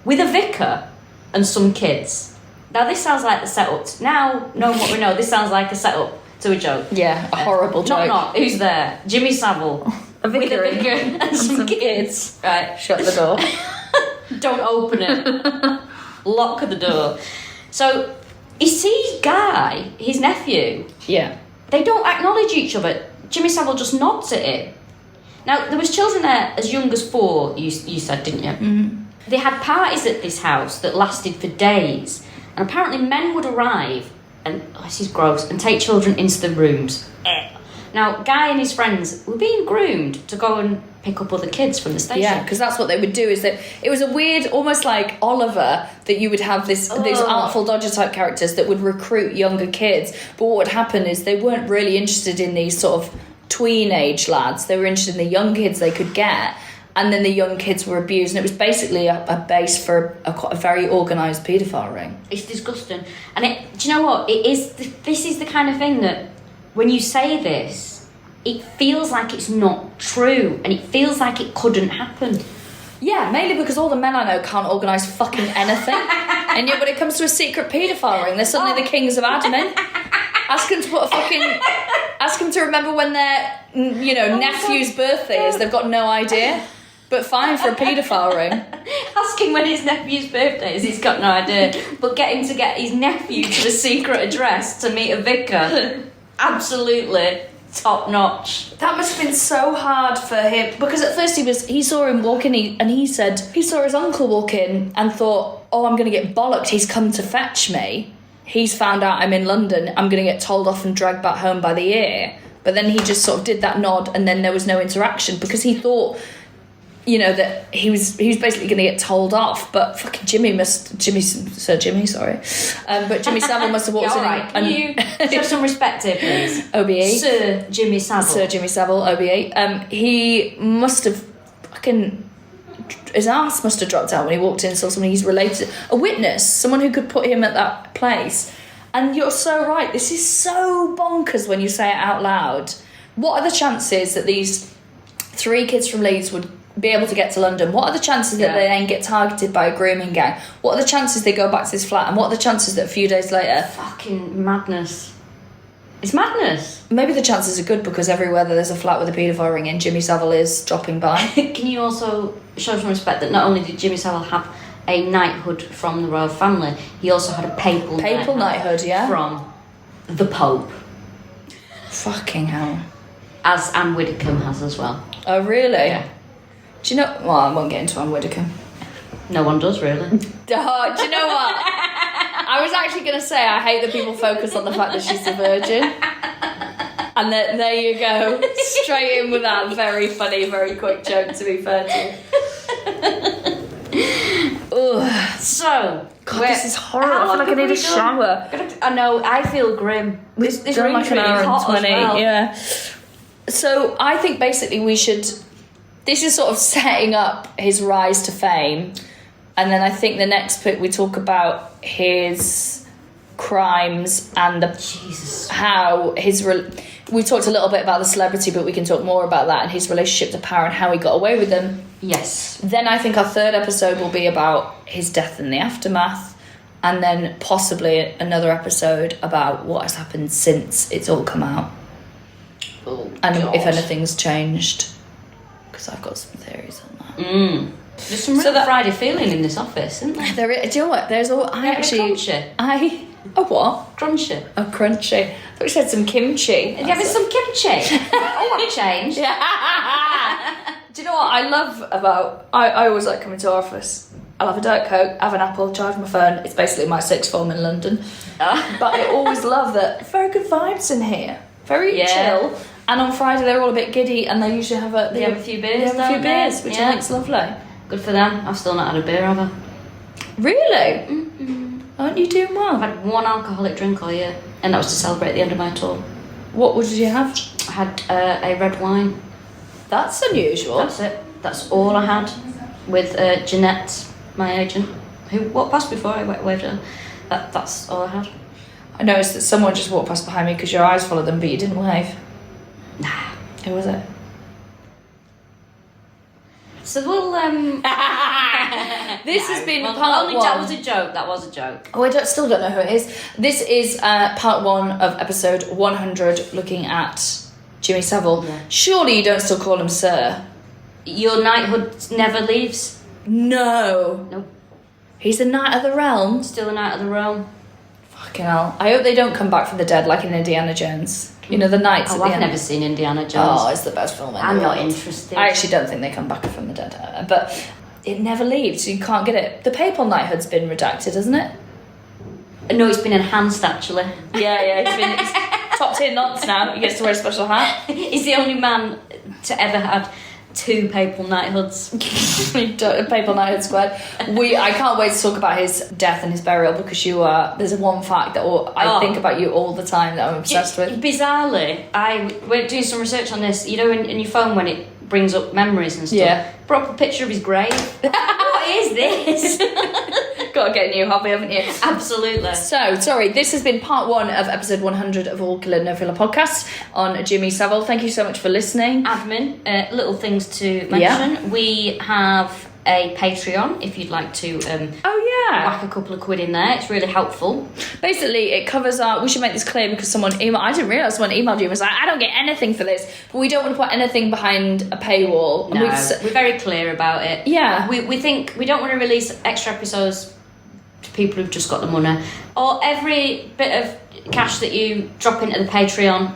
S1: with a vicar and some kids. Now, this sounds like the setup. Now, knowing what we know, this sounds like a setup to a joke.
S2: Yeah, a horrible joke.
S1: Not. Who's there? Jimmy Saville.
S2: With a vicar
S1: and some kids. Right.
S2: Shut the door.
S1: Don't open it. Lock the door. So, he sees Guy, his nephew.
S2: Yeah.
S1: They don't acknowledge each other. Jimmy Saville just nods at him. Now, there was children there as young as 4, you said, didn't you?
S2: Mm-hmm.
S1: They had parties at this house that lasted for days. And apparently men would arrive and, this is gross, and take children into the rooms. Now, Guy and his friends were being groomed to go and pick up other kids from the station.
S2: Yeah, because that's what they would do, is that it was a weird, almost like Oliver, that you would have these Artful Dodger type characters that would recruit younger kids. But what would happen is they weren't really interested in these sort of tween age lads. They were interested in the young kids they could get. And then the young kids were abused, and it was basically a base for a very organised paedophile ring.
S1: It's disgusting. And do you know what? This is the kind of thing that, when you say this, it feels like it's not true, and it feels like it couldn't happen.
S2: Yeah, mainly because all the men I know can't organise fucking anything. And yet when it comes to a secret paedophile ring, they're suddenly the kings of admin. Ask them to ask them to remember when their nephew's birthday is. They've got no idea. But fine for a paedophile ring.
S1: Asking when his nephew's birthday is, he's got no idea. But getting to get his nephew to the secret address to meet a vicar, absolutely top notch.
S2: That must have been so hard for him, because at first he saw him walk in, and he said he saw his uncle walk in and thought, I'm going to get bollocked, he's come to fetch me. He's found out I'm in London, I'm going to get told off and dragged back home by the ear. But then he just sort of did that nod, and then there was no interaction, because he thought, that he was basically going to get told off. But fucking Sir Jimmy, sorry. But Jimmy Saville must have walked in.
S1: Right. Can you show some respect here, please?
S2: OBE.
S1: Sir Jimmy Saville,
S2: OBE. He must have his ass must have dropped out when he walked in and saw someone he's related to. A witness, someone who could put him at that place. And you're so right. This is so bonkers when you say it out loud. What are the chances that these 3 kids from Leeds would be able to get to London? What are the chances that they then get targeted by a grooming gang? What are the chances they go back to this flat? And what are the chances that a few days later...
S1: Fucking madness. It's madness.
S2: Maybe the chances are good, because everywhere that there's a flat with a paedophile ring in, Jimmy Saville is dropping by.
S1: Can you also show some respect that not only did Jimmy Saville have a knighthood from the royal family, he also had a papal
S2: knighthood, yeah?
S1: From the Pope.
S2: Fucking hell.
S1: As Anne Widdecombe has as well.
S2: Oh, really?
S1: Yeah.
S2: Do you know... Well, I won't get into Anne Widdecombe.
S1: No one does, really.
S2: Oh, do you know what? I was actually going to say I hate that people focus on the fact that she's a virgin. And there you go. Straight in with that very funny, very quick joke, to be fair to you. Ugh.
S1: So,
S2: God, this is horrible. I feel like I need a shower.
S1: I know, I feel grim. This
S2: Done like an hour and
S1: hot
S2: 20,
S1: as well.
S2: yeah. So I think basically this is sort of setting up his rise to fame, and then I think the next bit we talk about his crimes and how we talked a little bit about the celebrity, but we can talk more about that and his relationship to power and how he got away with them.
S1: Yes.
S2: Then I think our third episode will be about his death and the aftermath, and then possibly another episode about what has happened since it's all come out.
S1: Oh,
S2: and
S1: God.
S2: if anything's changed, because I've got some theories on that.
S1: There's some real Friday feeling in this office, isn't there?
S2: Do you know what? There's all I actually
S1: crunchy.
S2: A what?
S1: Crunchy.
S2: A crunchy. I thought you said some kimchi.
S1: Are you having some kimchi? I want to change.
S2: Yeah. Do you know what I love about... I always like coming to our office. I'll have a Diet Coke, have an apple, charge my phone. It's basically my sixth form in London. But I always love that. Very good vibes in here. Very chill. And on Friday they're all a bit giddy, and they usually have a
S1: few beers.
S2: They have a few beers, which I think's lovely.
S1: Good for them. I've still not had a beer, have I?
S2: Really? Mm-mm. Aren't you doing well?
S1: I've had one alcoholic drink all year, and that was to celebrate the end of my tour.
S2: What did you have?
S1: I had a red wine.
S2: That's unusual.
S1: That's it. That's all I had. With Jeanette, my agent, who walked past before I waved at her. That's all I had.
S2: I noticed that someone just walked past behind me because your eyes followed them, but you didn't wave.
S1: Nah.
S2: Who was it?
S1: So we'll
S2: This has been part one.
S1: That was a joke. That was a joke.
S2: Oh, I still don't know who it is. This is part one of episode 100, looking at Jimmy Saville. Yeah. Surely you don't still call him Sir?
S1: Your knighthood never leaves.
S2: No.
S1: Nope.
S2: He's the Knight of the Realm.
S1: Still a Knight of the Realm.
S2: Fucking hell. I hope they don't come back from the dead like in Indiana Jones. You know, the knights at the
S1: I've
S2: end.
S1: never seen Indiana Jones.
S2: Oh, it's the best film in the world.
S1: I'm not interested.
S2: I actually don't think they come back from the dead. But it never leaves, so you can't get it. The papal knighthood's been redacted, hasn't it?
S1: No, it's been enhanced, actually.
S2: Yeah, he's top tier nonce now. He gets to wear a special hat.
S1: He's the only man to ever have 2 papal knighthoods.
S2: Papal knighthood squared. I can't wait to talk about his death and his burial, because there's one fact that I think about you all the time that I'm obsessed with.
S1: Bizarrely, we're doing some research on this. You know, in your phone when it brings up memories and stuff.
S2: Yeah.
S1: Brought up a picture of his grave. What is this?
S2: Got to get a new hobby, haven't you?
S1: Absolutely.
S2: So, sorry, this has been part one of episode 100 of All Killa No Filla podcast on Jimmy Saville. Thank you so much for listening.
S1: Admin, little things to mention. Yeah. We have a Patreon if you'd like to whack a couple of quid in there. It's really helpful.
S2: Basically, it covers we should make this clear because I didn't realise someone emailed you and was like, I don't get anything for this. But we don't want to put anything behind a paywall.
S1: No, we're very clear about it.
S2: Yeah.
S1: We think we don't want to release extra episodes to people who've just got the money. Or every bit of cash that you drop into the Patreon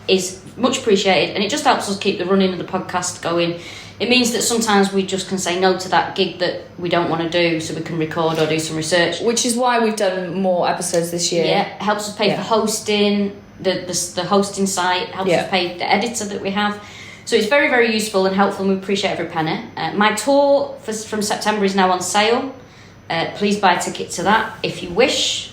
S1: is much appreciated, and it just helps us keep the running of the podcast going. It means that sometimes we just can say no to that gig that we don't want to do, so we can record or do some research.
S2: Which is why we've done more episodes this year.
S1: Yeah, it helps us pay for hosting, the hosting site, helps us pay the editor that we have. So it's very, very useful and helpful, and we appreciate every penny. My tour from September is now on sale. Please buy a ticket to that if you wish.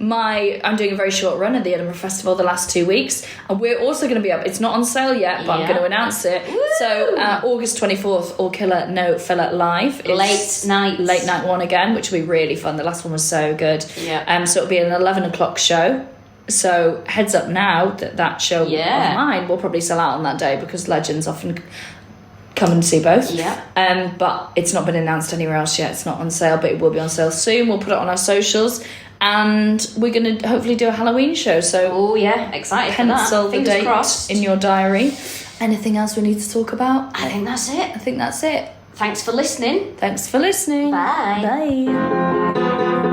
S2: I'm doing a very short run at the Edinburgh Festival the last 2 weeks, and we're also going to be up. It's not on sale yet, but I'm going to announce it. Woo! So August 24th, All Killa No Filla live.
S1: Late night
S2: one again, which will be really fun. The last one was so good.
S1: Yeah.
S2: So it'll be an 11 o'clock show. So heads up now that show of mine will probably sell out on that day, because legends often come and see both.
S1: Yeah.
S2: But it's not been announced anywhere else yet. It's not on sale, but it will be on sale soon. We'll put it on our socials. And we're going to hopefully do a Halloween show. So
S1: excited
S2: pencil
S1: for that.
S2: the date
S1: crossed.
S2: in your diary. Anything else we need to talk about?
S1: I think that's it.
S2: Thanks for listening.
S1: Thanks for listening.
S2: Bye.
S1: Bye.